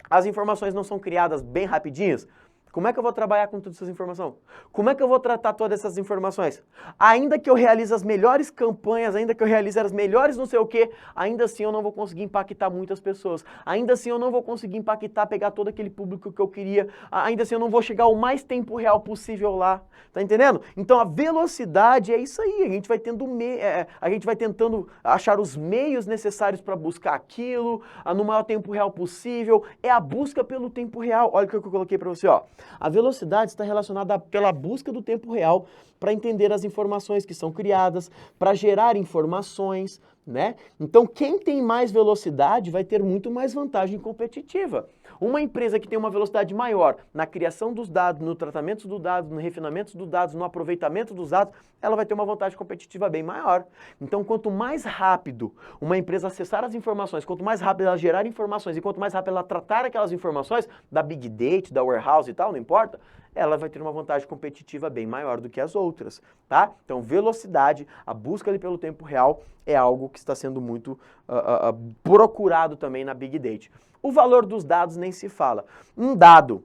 As informações não são criadas bem rapidinhas. Como é que eu vou trabalhar com todas essas informações? Como é que eu vou tratar todas essas informações? Ainda que eu realize as melhores campanhas, ainda que eu realize as melhores não sei o quê, ainda assim eu não vou conseguir impactar muitas pessoas. Ainda assim eu não vou conseguir impactar, pegar todo aquele público que eu queria. Ainda assim eu não vou chegar o mais tempo real possível lá. Tá entendendo? Então a velocidade é isso aí. A gente vai tentando achar os meios necessários para buscar aquilo no maior tempo real possível. É a busca pelo tempo real. Olha o que eu coloquei para você, ó. A velocidade está relacionada pela busca do tempo real para entender as informações que são criadas, para gerar informações, né? Então, quem tem mais velocidade vai ter muito mais vantagem competitiva. Uma empresa que tem uma velocidade maior na criação dos dados, no tratamento dos dados, no refinamento dos dados, no aproveitamento dos dados, ela vai ter uma vantagem competitiva bem maior. Então, quanto mais rápido uma empresa acessar as informações, quanto mais rápido ela gerar informações e quanto mais rápido ela tratar aquelas informações, da Big Data, da Warehouse e tal, não importa, ela vai ter uma vantagem competitiva bem maior do que as outras, tá? Então, velocidade, a busca ali pelo tempo real é algo que está sendo muito procurado também na Big Data. O valor dos dados nem se fala. Um dado,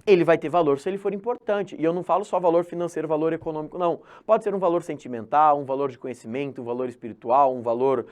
ele vai ter valor se ele for importante. E eu não falo só valor financeiro, valor econômico, não. Pode ser um valor sentimental, um valor de conhecimento, um valor espiritual, um valor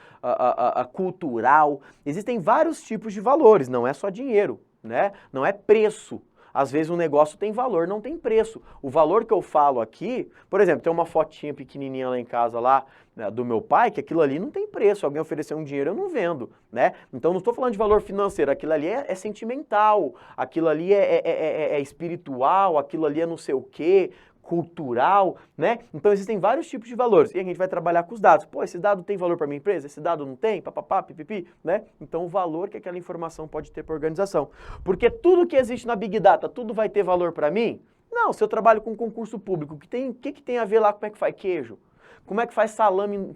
cultural. Existem vários tipos de valores, não é só dinheiro, né? Não é preço. Às vezes um negócio tem valor, não tem preço. O valor que eu falo aqui, por exemplo, tem uma fotinha pequenininha lá em casa lá, né, do meu pai, que aquilo ali não tem preço. Alguém oferecer um dinheiro, eu não vendo, né? Então não estou falando de valor financeiro, aquilo ali é sentimental, aquilo ali é espiritual, aquilo ali é não sei o quê, cultural, né? Então existem vários tipos de valores e a gente vai trabalhar com os dados. Pô, esse dado tem valor para minha empresa? Esse dado não tem? Papapá, pipipi, né? Então o valor que aquela informação pode ter para a organização. Porque tudo que existe na Big Data, tudo vai ter valor para mim? Não, se eu trabalho com concurso público, o que tem a ver lá como é que faz queijo? Como é que faz salame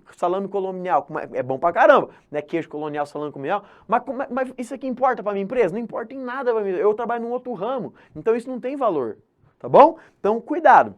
colonial? É bom pra caramba, né? Queijo colonial, salame colonial. Mas isso aqui importa para minha empresa? Não importa em nada para mim. Eu trabalho num outro ramo, então isso não tem valor, tá bom? Então cuidado.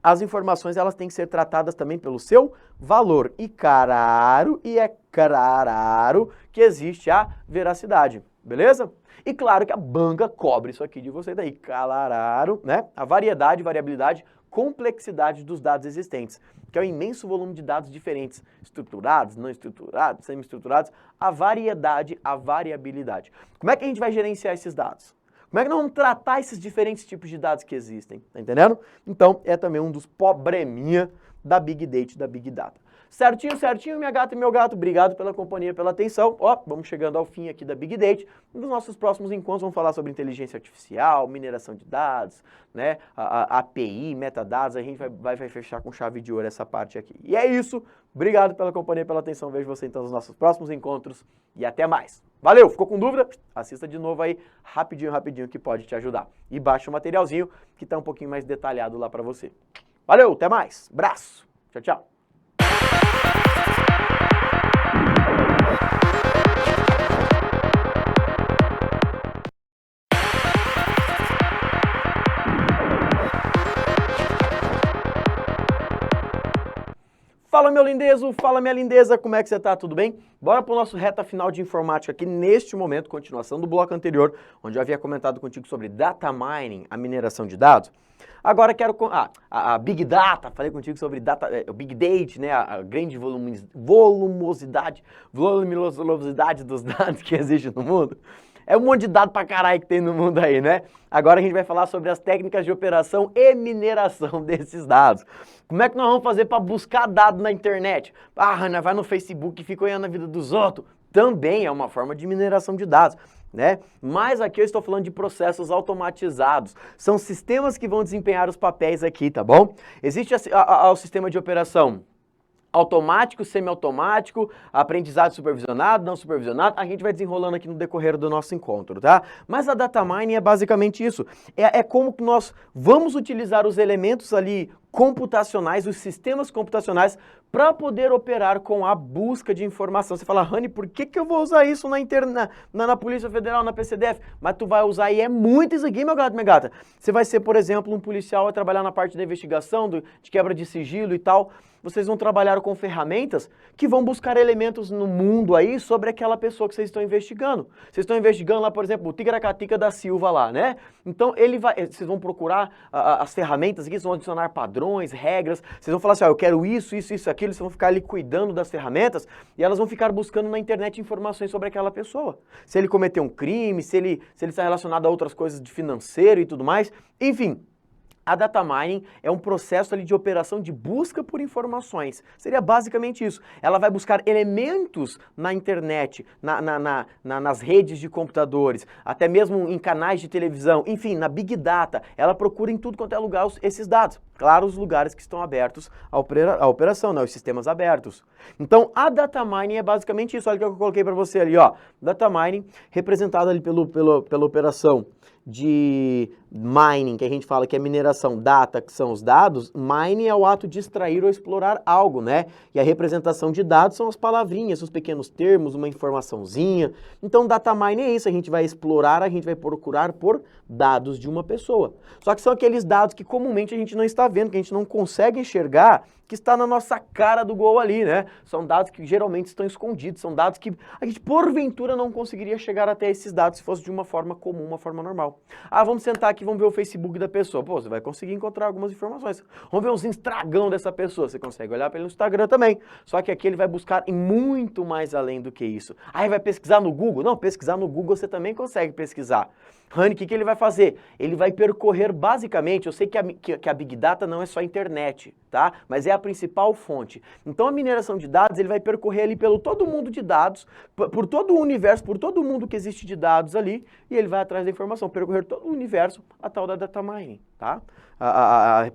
As informações, elas têm que ser tratadas também pelo seu valor. E é claro que existe a veracidade, beleza? E claro que a banca cobre isso aqui de você daí, claro, né? A variedade, variabilidade, complexidade dos dados existentes, que é o imenso volume de dados diferentes, estruturados, não estruturados, semi-estruturados, a variedade, a variabilidade. Como é que a gente vai gerenciar esses dados? Como é que nós vamos tratar esses diferentes tipos de dados que existem? Tá entendendo? Então, é também um dos probleminha da Big Data, da Big Data. Certinho, certinho, minha gata e meu gato. Obrigado pela companhia, pela atenção. Ó, vamos chegando ao fim aqui da Big Data. Nos nossos próximos encontros vamos falar sobre inteligência artificial, mineração de dados, né? A API, metadados. A gente vai fechar com chave de ouro essa parte aqui. E é isso. Obrigado pela companhia, pela atenção. Vejo você então nos nossos próximos encontros e até mais. Valeu! Ficou com dúvida? Assista de novo aí, rapidinho, rapidinho, que pode te ajudar. E baixa o materialzinho que está um pouquinho mais detalhado lá para você. Valeu, até mais. Abraço. Tchau, tchau. Fala meu lindezo, fala minha lindeza, como é que você tá? Tudo bem? Bora pro nosso reta final de informática aqui neste momento, continuação do bloco anterior, onde eu havia comentado contigo sobre data mining, a mineração de dados. Agora quero... a Big Data, falei contigo sobre o Big Data, né? A grande volumosidade dos dados que existe no mundo. É um monte de dado pra caralho que tem no mundo aí, né? Agora a gente vai falar sobre as técnicas de operação e mineração desses dados. Como é que nós vamos fazer para buscar dado na internet? Ah, Ana, vai no Facebook e fica olhando a vida dos outros. Também é uma forma de mineração de dados, né? Mas aqui eu estou falando de processos automatizados. São sistemas que vão desempenhar os papéis aqui, tá bom? Existe o sistema de operação automático, semiautomático, aprendizado supervisionado, não supervisionado, a gente vai desenrolando aqui no decorrer do nosso encontro, tá? Mas a data mining é basicamente isso, é como que nós vamos utilizar os elementos ali computacionais, os sistemas computacionais, para poder operar com a busca de informação. Você fala, Rani, por que eu vou usar isso na Polícia Federal, na PCDF? Mas tu vai usar e é muito isso aqui, meu gato, minha gata. Você vai ser, por exemplo, um policial a trabalhar na parte da investigação, de quebra de sigilo e tal. Vocês vão trabalhar com ferramentas que vão buscar elementos no mundo aí sobre aquela pessoa que vocês estão investigando. Vocês estão investigando lá, por exemplo, o Ticaracatica da Silva lá, né? Então, vocês vão procurar as ferramentas aqui, vocês vão adicionar padrões, regras, vocês vão falar assim, ó, eu quero isso, aquilo, vocês vão ficar ali cuidando das ferramentas e elas vão ficar buscando na internet informações sobre aquela pessoa. Se ele cometeu um crime, se ele está relacionado a outras coisas de financeiro e tudo mais, enfim. A data mining é um processo ali de operação de busca por informações. Seria basicamente isso. Ela vai buscar elementos na internet, nas redes de computadores, até mesmo em canais de televisão, enfim, na Big Data. Ela procura em tudo quanto é lugar esses dados. Claro, os lugares que estão abertos à operação, né? Os sistemas abertos. Então, a data mining é basicamente isso. Olha o que eu coloquei para você ali, ó. Data mining, representada ali pela operação de mining, que a gente fala que é mineração, data, que são os dados. Mining é o ato de extrair ou explorar algo, né? E a representação de dados são as palavrinhas, os pequenos termos, uma informaçãozinha. Então, data mining é isso, a gente vai explorar, a gente vai procurar por dados de uma pessoa. Só que são aqueles dados que comumente a gente não está vendo, que a gente não consegue enxergar, que está na nossa cara do gol ali, né? São dados que geralmente estão escondidos, são dados que a gente porventura não conseguiria chegar até esses dados se fosse de uma forma comum, uma forma normal. Ah, vamos sentar aqui, vamos ver o Facebook da pessoa. Pô, você vai conseguir encontrar algumas informações. Vamos ver os Instagram dessa pessoa, você consegue olhar para ele no Instagram também. Só que aqui ele vai buscar em muito mais além do que isso. Aí vai pesquisar no Google? Não, pesquisar no Google você também consegue pesquisar. Rani, o que ele vai fazer? Ele vai percorrer basicamente, eu sei que a Big Data não é só a internet, tá? Mas é a principal fonte. Então a mineração de dados, ele vai percorrer ali pelo todo mundo de dados, por todo o universo, por todo o mundo que existe de dados ali, e ele vai atrás da informação, percorrer todo o universo, a tal da data mining, tá?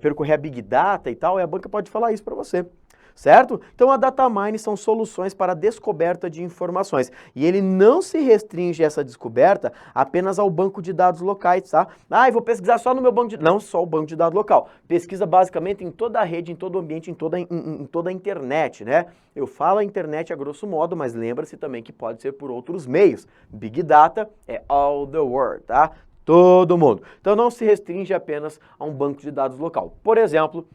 Percorrer a Big Data e tal, e a banca pode falar isso para você. Certo? Então a data mining são soluções para a descoberta de informações. E ele não se restringe essa descoberta apenas ao banco de dados locais, tá? Ah, eu vou pesquisar só no meu banco de dados. Não só o banco de dados local. Pesquisa basicamente em toda a rede, em todo o ambiente, em toda a internet, né? Eu falo a internet a grosso modo, mas lembra-se também que pode ser por outros meios. Big Data é all the world, tá? Todo mundo. Então não se restringe apenas a um banco de dados local. Por exemplo,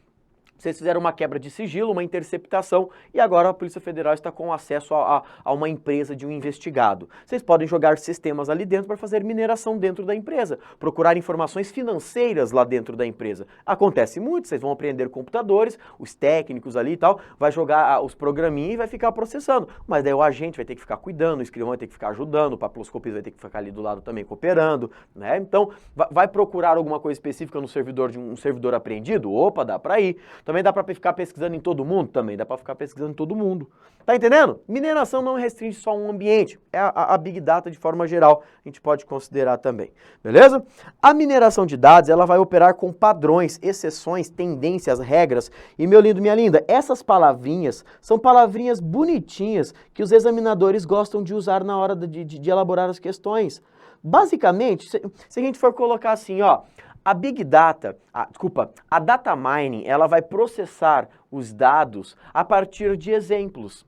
vocês fizeram uma quebra de sigilo, uma interceptação, e agora a Polícia Federal está com acesso a uma empresa de um investigado. Vocês podem jogar sistemas ali dentro para fazer mineração dentro da empresa, procurar informações financeiras lá dentro da empresa. Acontece muito, vocês vão apreender computadores, os técnicos ali e tal, vai jogar os programinhos e vai ficar processando. Mas daí o agente vai ter que ficar cuidando, o escrivão vai ter que ficar ajudando, o papiloscopista vai ter que ficar ali do lado também cooperando, né? Então, vai procurar alguma coisa específica no servidor de um servidor apreendido? Opa, dá para ir. Também dá para ficar pesquisando em todo mundo? Também dá para ficar pesquisando em todo mundo. Tá entendendo? Mineração não restringe só um ambiente, é a Big Data de forma geral, a gente pode considerar também, beleza? A mineração de dados, ela vai operar com padrões, exceções, tendências, regras, e meu lindo, minha linda, essas palavrinhas são palavrinhas bonitinhas que os examinadores gostam de usar na hora de elaborar as questões. Basicamente, se a gente for colocar assim, ó, a Big Data, a Data Mining, ela vai processar os dados a partir de exemplos.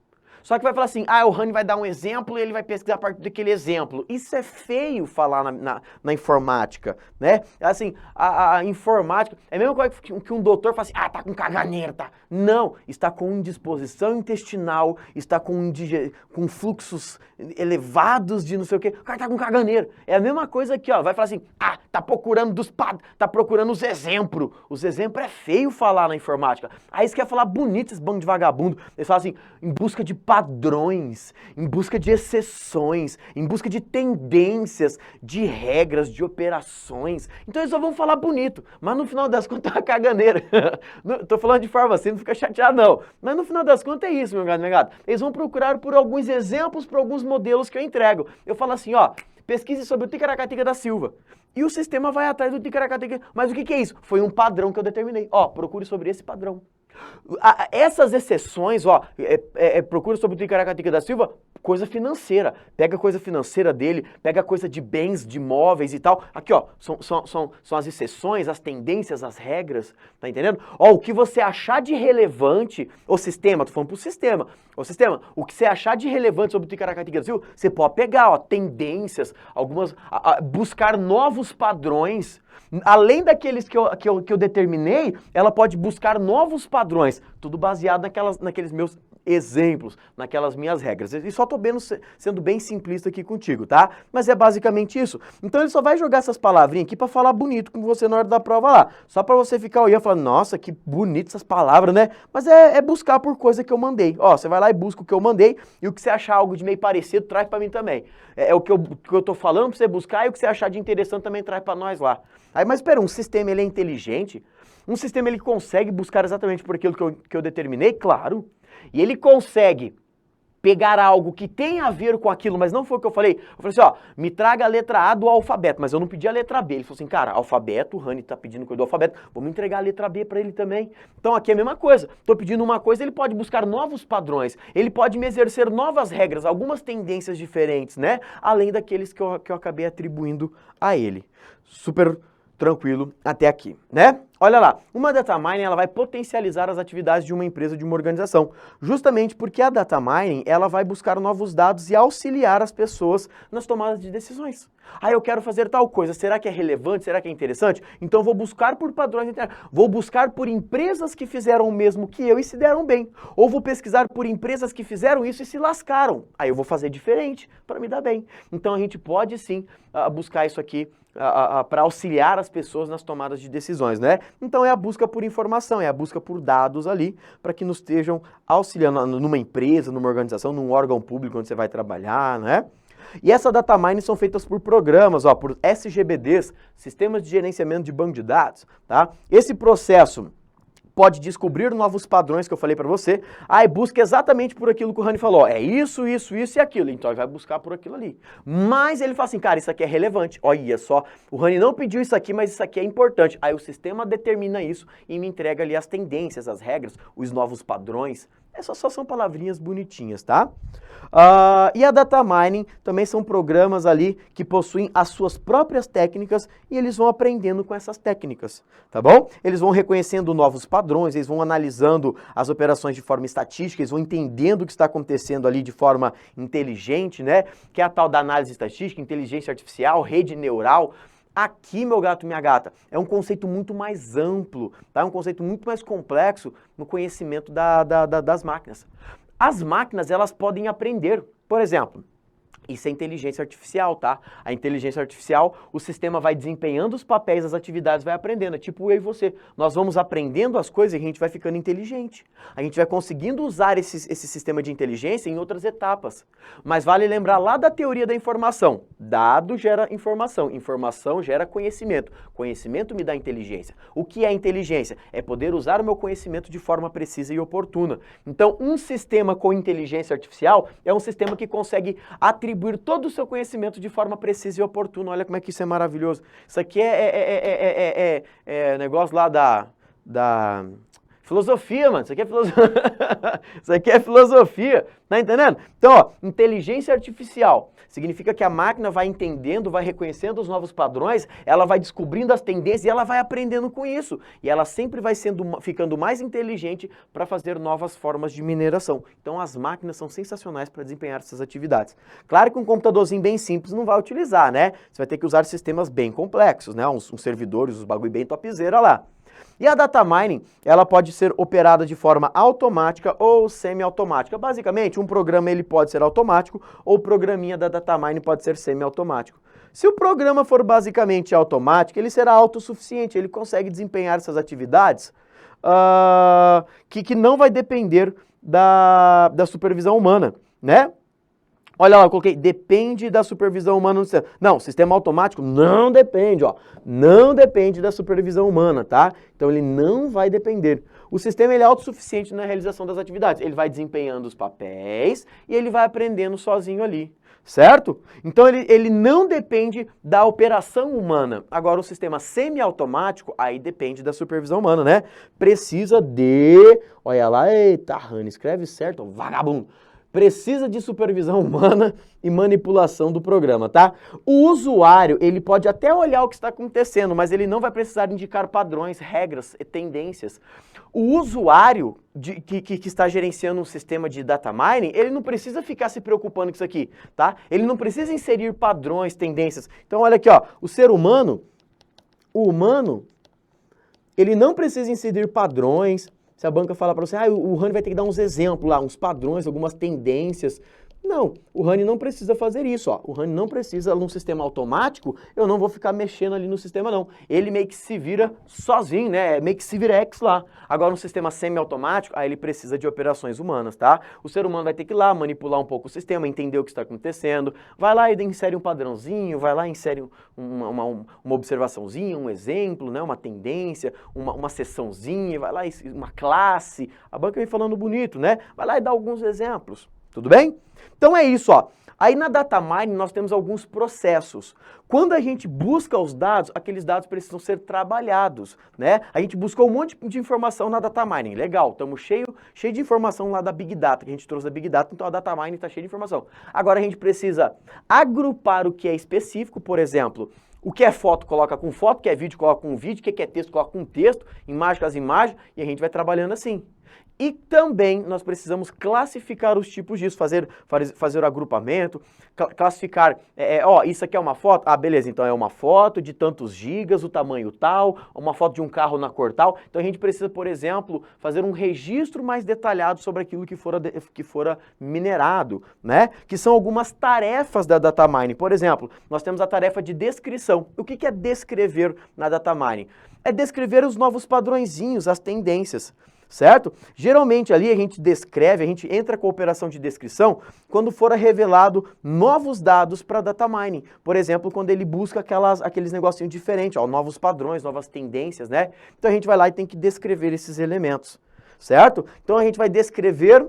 Só que vai falar assim, o Rani vai dar um exemplo e ele vai pesquisar a partir daquele exemplo. Isso é feio falar na informática, né? Assim, a informática é a mesma coisa que um doutor fala assim, tá com caganeira, tá? Não, está com indisposição intestinal, está com fluxos elevados de não sei o quê, o cara tá com caganeira. É a mesma coisa aqui, ó, vai falar assim, tá procurando tá procurando os exemplos. Os exemplos é feio falar na informática. Aí você quer falar bonito, esse bando de vagabundo. Eles falam assim, em busca de padrões, em busca de exceções, em busca de tendências, de regras, de operações. Então eles só vão falar bonito, mas no final das contas é uma caganeira. Tô falando de forma assim, não fica chateado não. Mas no final das contas é isso, meu gato, minha gata. Eles vão procurar por alguns exemplos, por alguns modelos que eu entrego. Eu falo assim, ó, pesquise sobre o Ticaracatica da Silva. E o sistema vai atrás do Ticaracatica. Mas o que é isso? Foi um padrão que eu determinei. Ó, procure sobre esse padrão. Essas exceções, ó, procura sobre o Ticaracatica da Silva, coisa financeira. Pega a coisa financeira dele, pega a coisa de bens, de imóveis e tal. Aqui, ó, são as exceções, as tendências, as regras, tá entendendo? Ó, o que você achar de relevante, o sistema, tô falando pro sistema, o que você achar de relevante sobre o Ticaracatica da Silva, você pode pegar, ó, tendências, algumas, buscar novos padrões. Além daqueles que eu determinei, ela pode buscar novos padrões, tudo baseado naqueles meus exemplos, naquelas minhas regras. E só tô sendo bem simplista aqui contigo, tá? Mas é basicamente isso. Então ele só vai jogar essas palavrinhas aqui pra falar bonito com você na hora da prova lá. Só pra você ficar olhando e falar, nossa, que bonito essas palavras, né? Mas é buscar por coisa que eu mandei. Ó, você vai lá e busca o que eu mandei e o que você achar algo de meio parecido, traz pra mim também. É o que eu tô falando pra você buscar e o que você achar de interessante também traz pra nós lá. Aí, mas espera, um sistema ele é inteligente? Um sistema ele consegue buscar exatamente por aquilo que eu determinei? Claro. E ele consegue pegar algo que tem a ver com aquilo, mas não foi o que eu falei. Eu falei assim, ó, me traga a letra A do alfabeto, mas eu não pedi a letra B. Ele falou assim, cara, alfabeto, o Rani tá pedindo coisa do alfabeto, vamos entregar a letra B para ele também. Então aqui é a mesma coisa. Tô pedindo uma coisa, ele pode buscar novos padrões, ele pode me exercer novas regras, algumas tendências diferentes, né? Além daqueles que eu acabei atribuindo a ele. Super tranquilo até aqui, né? Olha lá, uma data mining ela vai potencializar as atividades de uma empresa, de uma organização, justamente porque a data mining ela vai buscar novos dados e auxiliar as pessoas nas tomadas de decisões. Eu quero fazer tal coisa, será que é relevante, será que é interessante? Então vou buscar por padrões internos, vou buscar por empresas que fizeram o mesmo que eu e se deram bem, ou vou pesquisar por empresas que fizeram isso e se lascaram, aí eu vou fazer diferente para me dar bem. Então a gente pode sim buscar isso aqui para auxiliar as pessoas nas tomadas de decisões, né? Então é a busca por informação, é a busca por dados ali para que nos estejam auxiliando numa empresa, numa organização, num órgão público onde você vai trabalhar, né? E essa data mining são feitas por programas, ó, por SGBDs, Sistemas de Gerenciamento de Banco de Dados, tá? Esse processo pode descobrir novos padrões que eu falei para você, aí busca exatamente por aquilo que o Rani falou, é isso, isso, isso e aquilo, então ele vai buscar por aquilo ali. Mas ele fala assim, cara, isso aqui é relevante, olha só, o Rani não pediu isso aqui, mas isso aqui é importante. Aí o sistema determina isso e me entrega ali as tendências, as regras, os novos padrões. Essas só são palavrinhas bonitinhas, tá? E a data mining também são programas ali que possuem as suas próprias técnicas e eles vão aprendendo com essas técnicas, tá bom? Eles vão reconhecendo novos padrões, eles vão analisando as operações de forma estatística, eles vão entendendo o que está acontecendo ali de forma inteligente, né? Que é a tal da análise estatística, inteligência artificial, rede neural. Aqui, meu gato, minha gata, é um conceito muito mais amplo, tá? É um conceito muito mais complexo no conhecimento das máquinas. As máquinas, elas podem aprender. Por exemplo, isso é inteligência artificial, tá? A inteligência artificial, o sistema vai desempenhando os papéis, as atividades, vai aprendendo. É tipo eu e você. Nós vamos aprendendo as coisas e a gente vai ficando inteligente. A gente vai conseguindo usar esse sistema de inteligência em outras etapas. Mas vale lembrar lá da teoria da informação. Dado gera informação, informação gera conhecimento. Conhecimento me dá inteligência. O que é inteligência? É poder usar o meu conhecimento de forma precisa e oportuna. Então, um sistema com inteligência artificial é um sistema que consegue atribuir todo o seu conhecimento de forma precisa e oportuna. Olha como é que isso é maravilhoso. Isso aqui é negócio lá da Filosofia, mano, isso aqui é filosofia. Isso aqui é filosofia, tá entendendo? Então, ó, inteligência artificial significa que a máquina vai entendendo, vai reconhecendo os novos padrões, ela vai descobrindo as tendências e ela vai aprendendo com isso. E ela sempre vai ficando mais inteligente para fazer novas formas de mineração. Então, as máquinas são sensacionais para desempenhar essas atividades. Claro que um computadorzinho bem simples não vai utilizar, né? Você vai ter que usar sistemas bem complexos, né? Uns servidores, uns bagulho bem topzera lá. E a data mining, ela pode ser operada de forma automática ou semi-automática. Basicamente, um programa ele pode ser automático ou o programinha da data mining pode ser semi-automático. Se o programa for basicamente automático, ele será autossuficiente, ele consegue desempenhar essas atividades que não vai depender da supervisão humana, né? Olha lá, eu coloquei, depende da supervisão humana no sistema. Não, sistema automático não depende, ó. Não depende da supervisão humana, tá? Então ele não vai depender. O sistema ele é autossuficiente na realização das atividades. Ele vai desempenhando os papéis e ele vai aprendendo sozinho ali, certo? Então ele não depende da operação humana. Agora o sistema semiautomático, aí depende da supervisão humana, né? Precisa de... Olha lá, eita, Rani, escreve certo, vagabundo. Precisa de supervisão humana e manipulação do programa, tá? O usuário, ele pode até olhar o que está acontecendo, mas ele não vai precisar indicar padrões, regras e tendências. O usuário que está gerenciando um sistema de data mining, ele não precisa ficar se preocupando com isso aqui, tá? Ele não precisa inserir padrões, tendências. Então, olha aqui, ó, o humano, ele não precisa inserir padrões. Se a banca falar para você, o Rani vai ter que dar uns exemplos lá, uns padrões, algumas tendências. Não, o Rani não precisa fazer isso, ó. O Rani não precisa, num sistema automático, eu não vou ficar mexendo ali no sistema, não. Ele meio que se vira sozinho, né? Meio que se vira X lá. Agora, no sistema semi-automático, aí ele precisa de operações humanas, tá? O ser humano vai ter que ir lá, manipular um pouco o sistema, entender o que está acontecendo, vai lá e insere um padrãozinho, vai lá e insere uma observaçãozinha, um exemplo, né? Uma tendência, uma seçãozinha, vai lá e uma classe. A banca vem falando bonito, né? Vai lá e dá alguns exemplos. Tudo bem? Então é isso, ó. Aí na data mining nós temos alguns processos. Quando a gente busca os dados, aqueles dados precisam ser trabalhados, né? A gente buscou um monte de informação na data mining. Legal, estamos cheio de informação lá da Big Data, que a gente trouxe da Big Data, então a data mining está cheia de informação. Agora a gente precisa agrupar o que é específico, por exemplo, o que é foto coloca com foto, o que é vídeo coloca com vídeo, o que é texto coloca com texto, imagem com as imagens, e a gente vai trabalhando assim. E também nós precisamos classificar os tipos disso, fazer o agrupamento, classificar, isso aqui é uma foto? Ah, beleza, então é uma foto de tantos gigas, o tamanho tal, uma foto de um carro na cor tal. Então a gente precisa, por exemplo, fazer um registro mais detalhado sobre aquilo que fora minerado, né? Que são algumas tarefas da data mining. Por exemplo, nós temos a tarefa de descrição. O que é descrever na data mining? É descrever os novos padrõezinhos, as tendências. Certo? Geralmente ali a gente descreve, a gente entra com a operação de descrição quando for revelado novos dados para data mining. Por exemplo, quando ele busca aqueles negocinhos diferentes, ó, novos padrões, novas tendências, né? Então a gente vai lá e tem que descrever esses elementos, certo? Então a gente vai descrever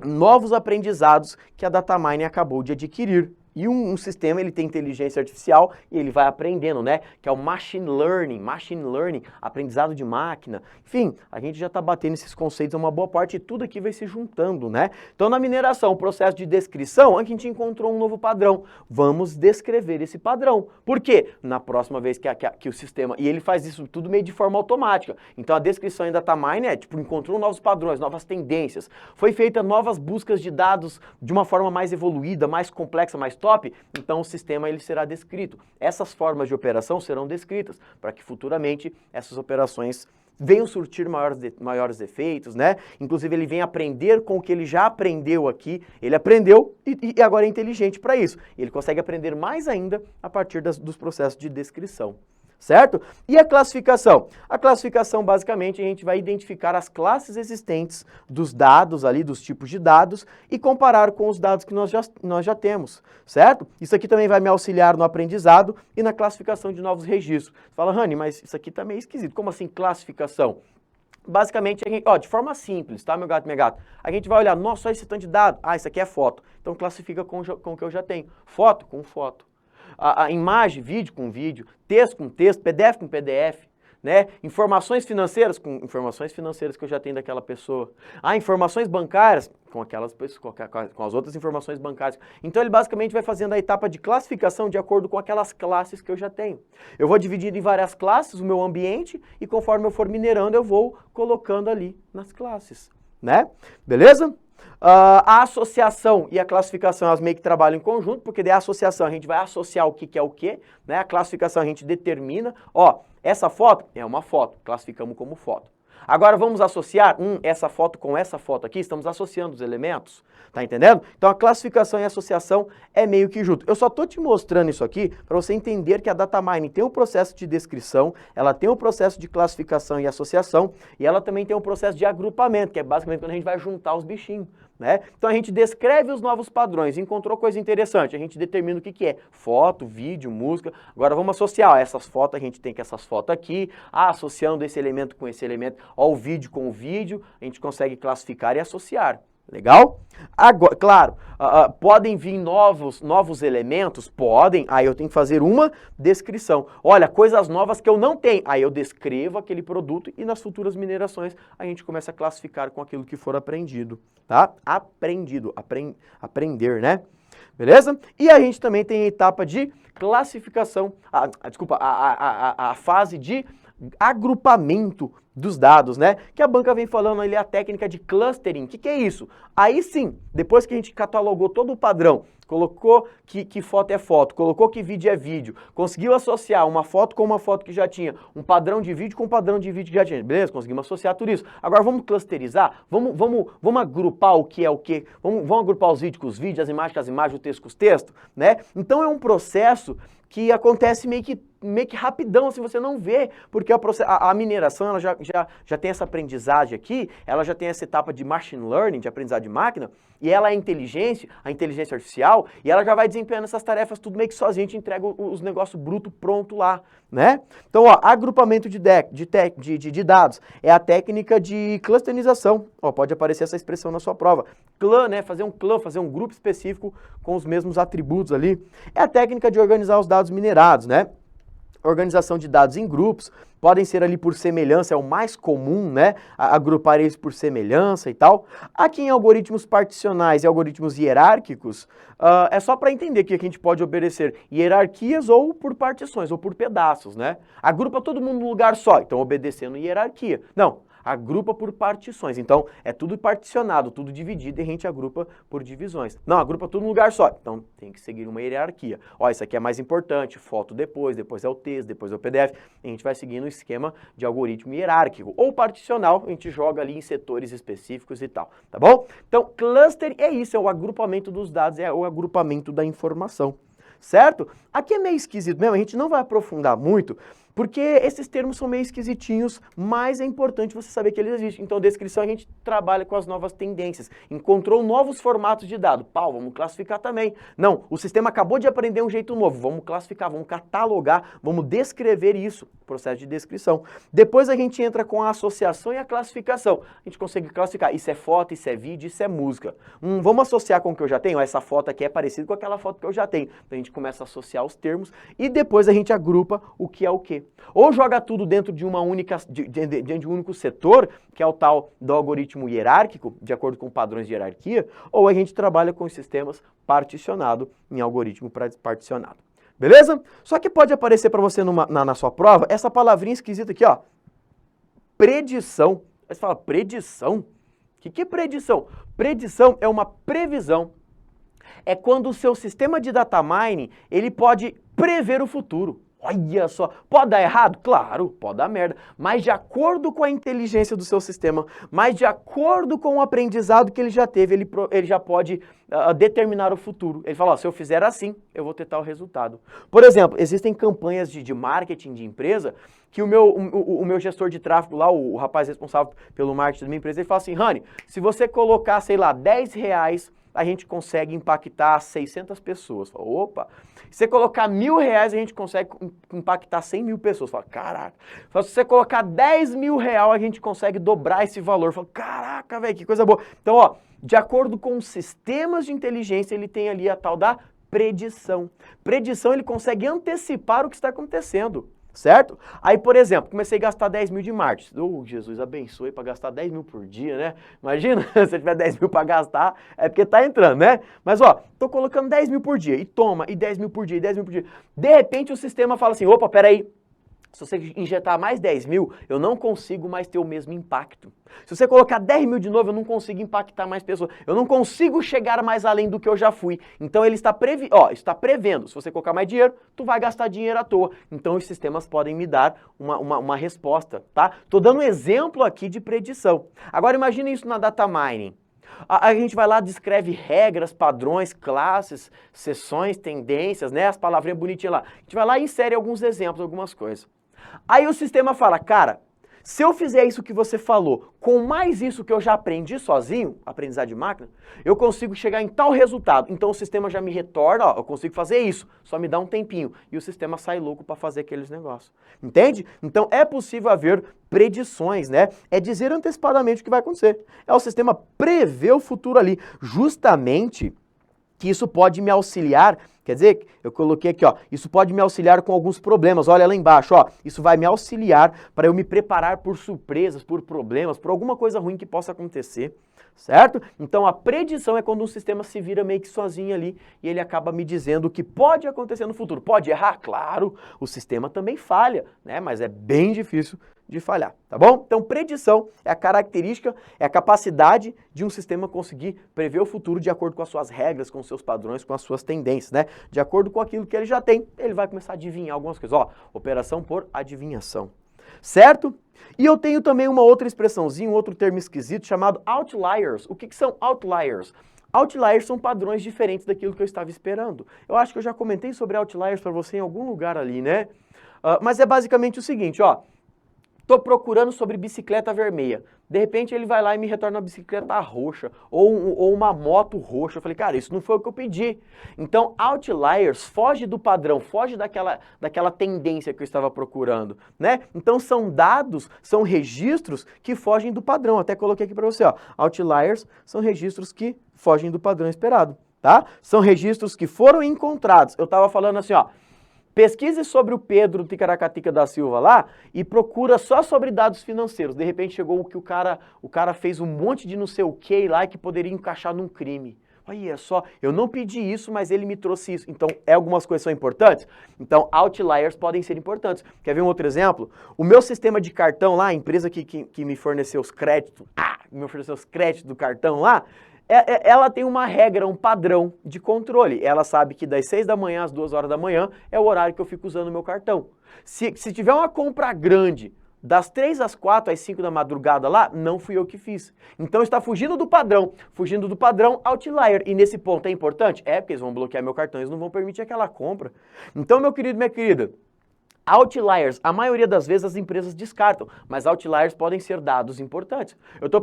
novos aprendizados que a data mining acabou de adquirir. E um sistema, ele tem inteligência artificial e ele vai aprendendo, né? Que é o machine learning, aprendizado de máquina. Enfim, a gente já está batendo esses conceitos uma boa parte e tudo aqui vai se juntando, né? Então, na mineração, o processo de descrição, a gente encontrou um novo padrão. Vamos descrever esse padrão. Por quê? Na próxima vez que o sistema... E ele faz isso tudo meio de forma automática. Então, a descrição em data mining é, tipo, encontrou novos padrões, novas tendências. Foi feita novas buscas de dados de uma forma mais evoluída, mais complexa, mais top, então o sistema ele será descrito. Essas formas de operação serão descritas para que futuramente essas operações venham surtir maiores efeitos, né? Inclusive ele vem aprender com o que ele já aprendeu aqui, ele aprendeu e agora é inteligente para isso. Ele consegue aprender mais ainda a partir dos processos de descrição. Certo? E a classificação? A classificação, basicamente, a gente vai identificar as classes existentes dos dados ali, dos tipos de dados, e comparar com os dados que nós já temos, certo? Isso aqui também vai me auxiliar no aprendizado e na classificação de novos registros. Você fala, Rani, mas isso aqui tá meio esquisito. Como assim classificação? Basicamente, de forma simples, tá, meu gato, minha gata? A gente vai olhar, nossa, olha esse tanto de dado. Ah, isso aqui é foto. Então, classifica com o que eu já tenho. Foto com foto. A imagem, vídeo com vídeo, texto com texto, PDF com PDF, né? Informações financeiras, com informações financeiras que eu já tenho daquela pessoa. Ah, informações bancárias, com aquelas pessoas, com as outras informações bancárias. Então ele basicamente vai fazendo a etapa de classificação de acordo com aquelas classes que eu já tenho. Eu vou dividindo em várias classes o meu ambiente e conforme eu for minerando eu vou colocando ali nas classes, né? Beleza? A associação e a classificação, elas meio que trabalham em conjunto, porque daí a associação a gente vai associar o que é o que, né? A classificação a gente determina, ó, essa foto é uma foto, classificamos como foto. Agora vamos associar essa foto com essa foto aqui, estamos associando os elementos, tá entendendo? Então a classificação e a associação é meio que junto. Eu só tô te mostrando isso aqui para você entender que a data mining tem um processo de descrição, ela tem um processo de classificação e associação, e ela também tem um processo de agrupamento, que é basicamente quando a gente vai juntar os bichinhos, né? Então a gente descreve os novos padrões, encontrou coisa interessante, a gente determina o que é foto, vídeo, música. Agora vamos associar, ó, essas fotos, a gente tem que essas fotos aqui, associando esse elemento com esse elemento, ó, o vídeo com o vídeo, a gente consegue classificar e associar. Legal? Agora, claro, podem vir novos elementos? Podem, aí eu tenho que fazer uma descrição. Olha, coisas novas que eu não tenho, aí eu descrevo aquele produto e nas futuras minerações a gente começa a classificar com aquilo que for aprendido, tá? Aprendido, aprender, né? Beleza? E a gente também tem a etapa de classificação, a fase de agrupamento dos dados, né? Que a banca vem falando ali a técnica de clustering. O que é isso? Aí sim, depois que a gente catalogou todo o padrão, colocou que foto é foto, colocou que vídeo é vídeo, conseguiu associar uma foto com uma foto que já tinha, um padrão de vídeo com um padrão de vídeo que já tinha. Beleza? Conseguimos associar tudo isso. Agora vamos clusterizar? Vamos agrupar o que é o que? Vamos agrupar os vídeos com os vídeos, as imagens com as imagens, o texto com os textos, né? Então é um processo que acontece meio que rapidão, assim, você não vê, porque a mineração ela já tem essa aprendizagem aqui, ela já tem essa etapa de machine learning, de aprendizado de máquina, e ela é a inteligência artificial, e ela já vai desempenhando essas tarefas tudo meio que sozinha, a gente entrega os negócios bruto pronto lá, né? Então, ó, agrupamento de dados é a técnica de clusterização, ó, pode aparecer essa expressão na sua prova. Clã, né, fazer um grupo específico com os mesmos atributos ali, é a técnica de organizar os dados minerados, né? Organização de dados em grupos, podem ser ali por semelhança, é o mais comum, né? Agrupar eles por semelhança e tal. Aqui em algoritmos particionais e algoritmos hierárquicos, é só para entender que a gente pode obedecer hierarquias ou por partições, ou por pedaços, né? Agrupa todo mundo num lugar só, então obedecendo hierarquia. Não, agrupa por partições. Então, é tudo particionado, tudo dividido e a gente agrupa por divisões. Não, agrupa tudo num lugar só. Então, tem que seguir uma hierarquia. Ó, isso aqui é mais importante, foto depois é o texto, depois é o PDF. E a gente vai seguindo o esquema de algoritmo hierárquico. Ou particional, a gente joga ali em setores específicos e tal, tá bom? Então, cluster é isso, é o agrupamento dos dados, é o agrupamento da informação. Certo? Aqui é meio esquisito mesmo, a gente não vai aprofundar muito, porque esses termos são meio esquisitinhos, mas é importante você saber que eles existem. Então, descrição a gente trabalha com as novas tendências. Encontrou novos formatos de dado. Pau, vamos classificar também. Não, o sistema acabou de aprender um jeito novo. Vamos classificar, vamos catalogar, vamos descrever isso. Processo de descrição. Depois a gente entra com a associação e a classificação. A gente consegue classificar. Isso é foto, isso é vídeo, isso é música. Vamos associar com o que eu já tenho? Essa foto aqui é parecida com aquela foto que eu já tenho. Então, a gente começa a associar os termos e depois a gente agrupa o que é o quê. Ou joga tudo dentro de uma única, dentro de um único setor, que é o tal do algoritmo hierárquico, de acordo com padrões de hierarquia, ou a gente trabalha com sistemas particionados em algoritmo particionado. Beleza? Só que pode aparecer para você na sua prova essa palavrinha esquisita aqui, ó. Predição. Aí você fala, predição? O que é predição? Predição é uma previsão. É quando o seu sistema de data mining, ele pode prever o futuro. Olha só, pode dar errado? Claro, pode dar merda, mas de acordo com a inteligência do seu sistema, mas de acordo com o aprendizado que ele já teve, ele já pode determinar o futuro. Ele fala, ó, se eu fizer assim, eu vou ter tal resultado. Por exemplo, existem campanhas de marketing de empresa que o meu gestor de tráfego lá, o rapaz responsável pelo marketing da minha empresa, ele fala assim, Rani, se você colocar, sei lá, R$10, a gente consegue impactar 600 pessoas. Fala, opa, se você colocar R$1.000, a gente consegue impactar 100 mil pessoas. Fala, caraca. Fala, se você colocar R$10.000, a gente consegue dobrar esse valor. Fala, caraca, velho, que coisa boa. Então, ó, de acordo com os sistemas de inteligência, ele tem ali a tal da predição. Predição, ele consegue antecipar o que está acontecendo. certo? Aí, por exemplo, comecei a gastar 10 mil de marketing. Jesus abençoe para gastar 10 mil por dia, né? Imagina, se tiver 10 mil para gastar, é porque tá entrando, né? Mas, ó, tô colocando 10 mil por dia, e toma, e 10 mil por dia, e 10 mil por dia. De repente, o sistema fala assim, opa, peraí, se você injetar mais 10 mil, eu não consigo mais ter o mesmo impacto. Se você colocar 10 mil de novo, eu não consigo impactar mais pessoas. Eu não consigo chegar mais além do que eu já fui. Então ele está prevendo. Se você colocar mais dinheiro, tu vai gastar dinheiro à toa. Então os sistemas podem me dar uma resposta, tá? Tô dando um exemplo aqui de predição. Agora imagine isso na data mining. A gente vai lá, descreve regras, padrões, classes, seções, tendências, né? As palavrinhas bonitinhas lá. A gente vai lá e insere alguns exemplos, algumas coisas. Aí o sistema fala, cara, se eu fizer isso que você falou, com mais isso que eu já aprendi sozinho, aprendizado de máquina, eu consigo chegar em tal resultado. Então o sistema já me retorna, ó, eu consigo fazer isso, só me dá um tempinho. E o sistema sai louco para fazer aqueles negócios. Entende? Então é possível haver predições, né? É dizer antecipadamente o que vai acontecer. É o sistema prever o futuro ali, justamente que isso pode me auxiliar. Quer dizer, eu coloquei aqui, ó, isso pode me auxiliar com alguns problemas. Olha lá embaixo, ó, isso vai me auxiliar para eu me preparar por surpresas, por problemas, por alguma coisa ruim que possa acontecer, certo? Então a predição é quando um sistema se vira meio que sozinho ali e ele acaba me dizendo o que pode acontecer no futuro. Pode errar? Claro, o sistema também falha, né? Mas é bem difícil de falhar, tá bom? Então predição é a característica, é a capacidade de um sistema conseguir prever o futuro de acordo com as suas regras, com os seus padrões, com as suas tendências, né? De acordo com aquilo que ele já tem, ele vai começar a adivinhar algumas coisas. Ó, operação por adivinhação, certo? E eu tenho também uma outra expressãozinha, um outro termo esquisito chamado outliers. O que são outliers? Outliers são padrões diferentes daquilo que eu estava esperando. Eu acho que eu já comentei sobre outliers para você em algum lugar ali, né? Mas é basicamente o seguinte, ó. Tô procurando sobre bicicleta vermelha. De repente ele vai lá e me retorna uma bicicleta roxa ou uma moto roxa. Eu falei, cara, isso não foi o que eu pedi. Então, outliers foge do padrão, foge daquela tendência que eu estava procurando, né? Então, são dados, são registros que fogem do padrão. Até coloquei aqui para você, ó. Outliers são registros que fogem do padrão esperado, tá? São registros que foram encontrados. Eu estava falando assim, ó. Pesquise sobre o Pedro Ticaracatica da Silva lá e procura só sobre dados financeiros. De repente chegou que o cara fez um monte de não sei o que lá que poderia encaixar num crime. Olha só, eu não pedi isso, mas ele me trouxe isso. Então, algumas coisas são importantes? Então, outliers podem ser importantes. Quer ver um outro exemplo? O meu sistema de cartão lá, a empresa que me forneceu os créditos, do cartão lá, ela tem uma regra, um padrão de controle. Ela sabe que das 6 da manhã às 2 horas da manhã é o horário que eu fico usando o meu cartão. Se tiver uma compra grande das 3 às 4, às 5 da madrugada lá, não fui eu que fiz. Então está fugindo do padrão, outlier. E nesse ponto é importante? É, porque eles vão bloquear meu cartão, eles não vão permitir aquela compra. Então, meu querido, minha querida, outliers, a maioria das vezes as empresas descartam, mas outliers podem ser dados importantes. Eu estou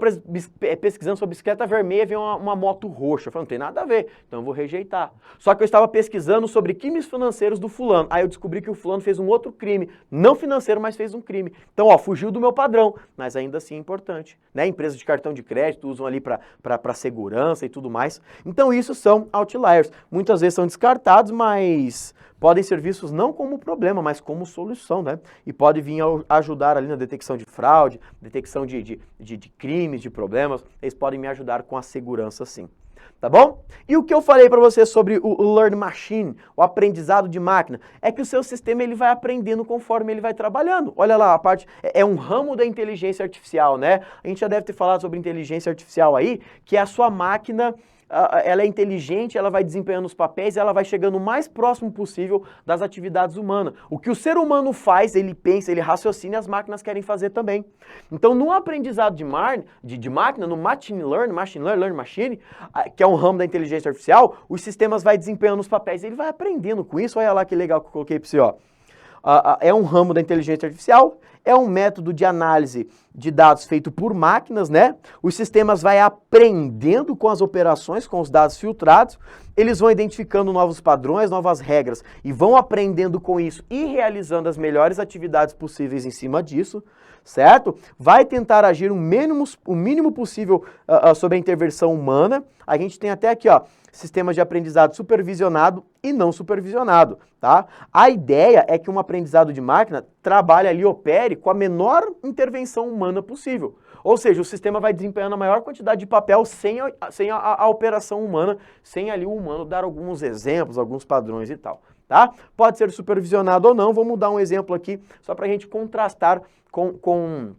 pesquisando sobre bicicleta vermelha e vem uma moto roxa. Eu falo, não tem nada a ver, então eu vou rejeitar. Só que eu estava pesquisando sobre crimes financeiros do fulano. Aí eu descobri que o fulano fez um outro crime, não financeiro, mas fez um crime. Então, ó, fugiu do meu padrão, mas ainda assim é importante, né? Empresas de cartão de crédito usam ali para segurança e tudo mais. Então, isso são outliers. Muitas vezes são descartados, mas podem ser vistos não como problema, mas como solução, né? E pode vir a ajudar ali na detecção de fraude, detecção de crimes, de problemas. Eles podem me ajudar com a segurança, sim. Tá bom? E o que eu falei para você sobre o Learn Machine, o aprendizado de máquina, é que o seu sistema ele vai aprendendo conforme ele vai trabalhando. Olha lá, a parte é um ramo da inteligência artificial, né? A gente já deve ter falado sobre inteligência artificial aí, que é a sua máquina. Ela é inteligente, ela vai desempenhando os papéis, ela vai chegando o mais próximo possível das atividades humanas. O que o ser humano faz, ele pensa, ele raciocina e as máquinas querem fazer também. Então, no aprendizado de máquina, no Machine Learn, Learn Machine, que é um ramo da inteligência artificial, os sistemas vai desempenhando os papéis, ele vai aprendendo com isso. Olha lá que legal que eu coloquei para você, ó. É um ramo da inteligência artificial, é um método de análise de dados feito por máquinas, né? Os sistemas vai aprendendo com as operações, com os dados filtrados, eles vão identificando novos padrões, novas regras e vão aprendendo com isso e realizando as melhores atividades possíveis em cima disso, certo? Vai tentar agir o mínimo possível sobre a intervenção humana. A gente tem até aqui, ó, sistemas de aprendizado supervisionado e não supervisionado, tá? A ideia é que um aprendizado de máquina trabalhe ali, opere com a menor intervenção humana possível. Ou seja, o sistema vai desempenhando a maior quantidade de papel sem a operação humana, sem ali o humano dar alguns exemplos, alguns padrões e tal, tá? Pode ser supervisionado ou não, vamos dar um exemplo aqui, só para a gente contrastar com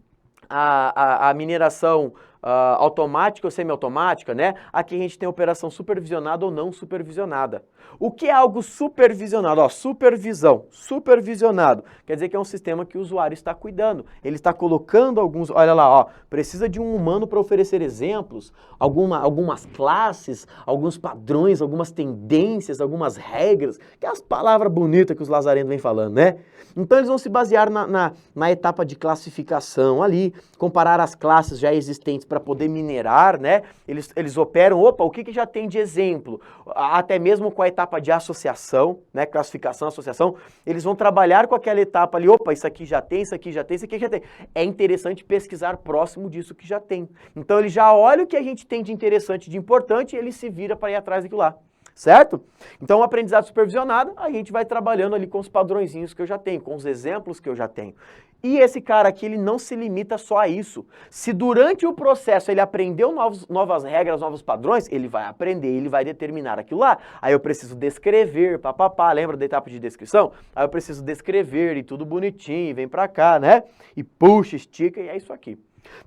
a mineração automática ou semiautomática, né? Aqui a gente tem operação supervisionada ou não supervisionada. O que é algo supervisionado? Ó, supervisão, supervisionado, quer dizer que é um sistema que o usuário está cuidando. Ele está colocando alguns, olha lá, ó, precisa de um humano para oferecer exemplos, algumas classes, alguns padrões, algumas tendências, algumas regras, que é as palavras bonitas que os lazarentos vêm falando, né? Então eles vão se basear na etapa de classificação ali, comparar as classes já existentes para poder minerar, né? Eles operam, opa, o que já tem de exemplo? Até mesmo com a etapa de associação, né? Classificação, associação, eles vão trabalhar com aquela etapa ali, opa, isso aqui já tem, isso aqui já tem, isso aqui já tem. É interessante pesquisar próximo disso que já tem. Então ele já olha o que a gente tem de interessante, de importante, e ele se vira para ir atrás daquilo lá. Certo? Então, o aprendizado supervisionado, a gente vai trabalhando ali com os padrõezinhos que eu já tenho, com os exemplos que eu já tenho. E esse cara aqui, ele não se limita só a isso. Se durante o processo ele aprendeu novas regras, novos padrões, ele vai aprender, ele vai determinar aquilo lá. Aí eu preciso descrever, papapá, lembra da etapa de descrição? Aí eu preciso descrever e tudo bonitinho, vem pra cá, né? E puxa, estica e é isso aqui.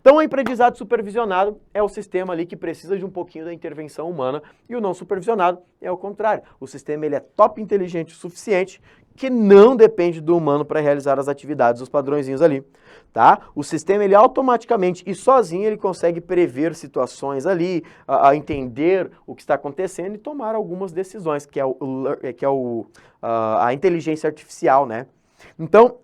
Então, o aprendizado supervisionado é o sistema ali que precisa de um pouquinho da intervenção humana e o não supervisionado é o contrário. O sistema ele é top inteligente o suficiente que não depende do humano para realizar as atividades, os padrõezinhos ali, tá? O sistema ele automaticamente e sozinho ele consegue prever situações ali, a entender o que está acontecendo e tomar algumas decisões, que é a inteligência artificial, né? Então,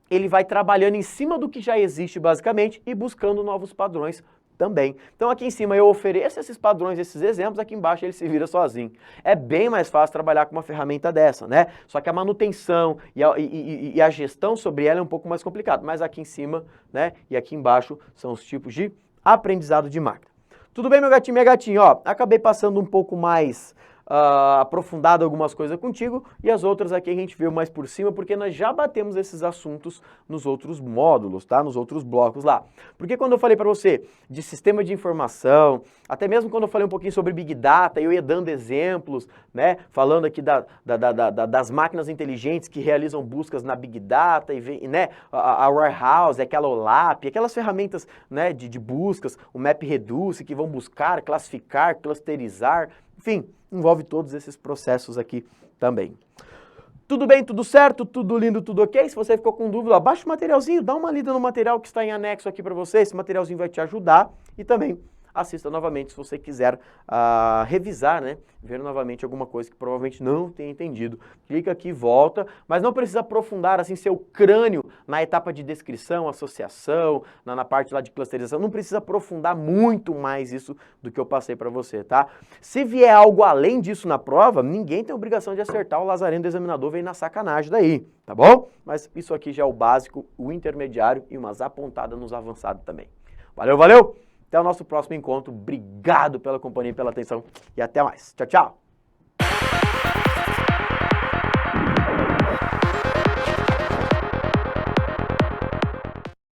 ele vai trabalhando em cima do que já existe basicamente e buscando novos padrões também. Então aqui em cima eu ofereço esses padrões, esses exemplos, aqui embaixo ele se vira sozinho. É bem mais fácil trabalhar com uma ferramenta dessa, né? Só que a manutenção e a gestão sobre ela é um pouco mais complicado, mas aqui em cima, né, e aqui embaixo são os tipos de aprendizado de máquina. Tudo bem, meu gatinho, minha gatinha? Ó, acabei passando um pouco mais aprofundado algumas coisas contigo e as outras aqui a gente viu mais por cima porque nós já batemos esses assuntos nos outros módulos, tá? Nos outros blocos lá. Porque quando eu falei para você de sistema de informação, até mesmo quando eu falei um pouquinho sobre Big Data, eu ia dando exemplos, né? Falando aqui das máquinas inteligentes que realizam buscas na Big Data, e né? A Warehouse, aquela OLAP, aquelas ferramentas, né? de buscas, o MapReduce, que vão buscar, classificar, clusterizar, enfim, envolve todos esses processos aqui também. Tudo bem, tudo certo, tudo lindo, tudo ok? Se você ficou com dúvida, baixa o materialzinho, dá uma lida no material que está em anexo aqui para você, esse materialzinho vai te ajudar e também assista novamente se você quiser revisar, né? Ver novamente alguma coisa que provavelmente não tenha entendido. Clica aqui, volta, mas não precisa aprofundar assim seu crânio na etapa de descrição, associação, na parte lá de clusterização, não precisa aprofundar muito mais isso do que eu passei para você, tá? Se vier algo além disso na prova, ninguém tem obrigação de acertar, o lazarento do examinador vem na sacanagem daí, tá bom? Mas isso aqui já é o básico, o intermediário e umas apontadas nos avançados também. Valeu, valeu! Até o nosso próximo encontro. Obrigado pela companhia e pela atenção. E até mais. Tchau, tchau.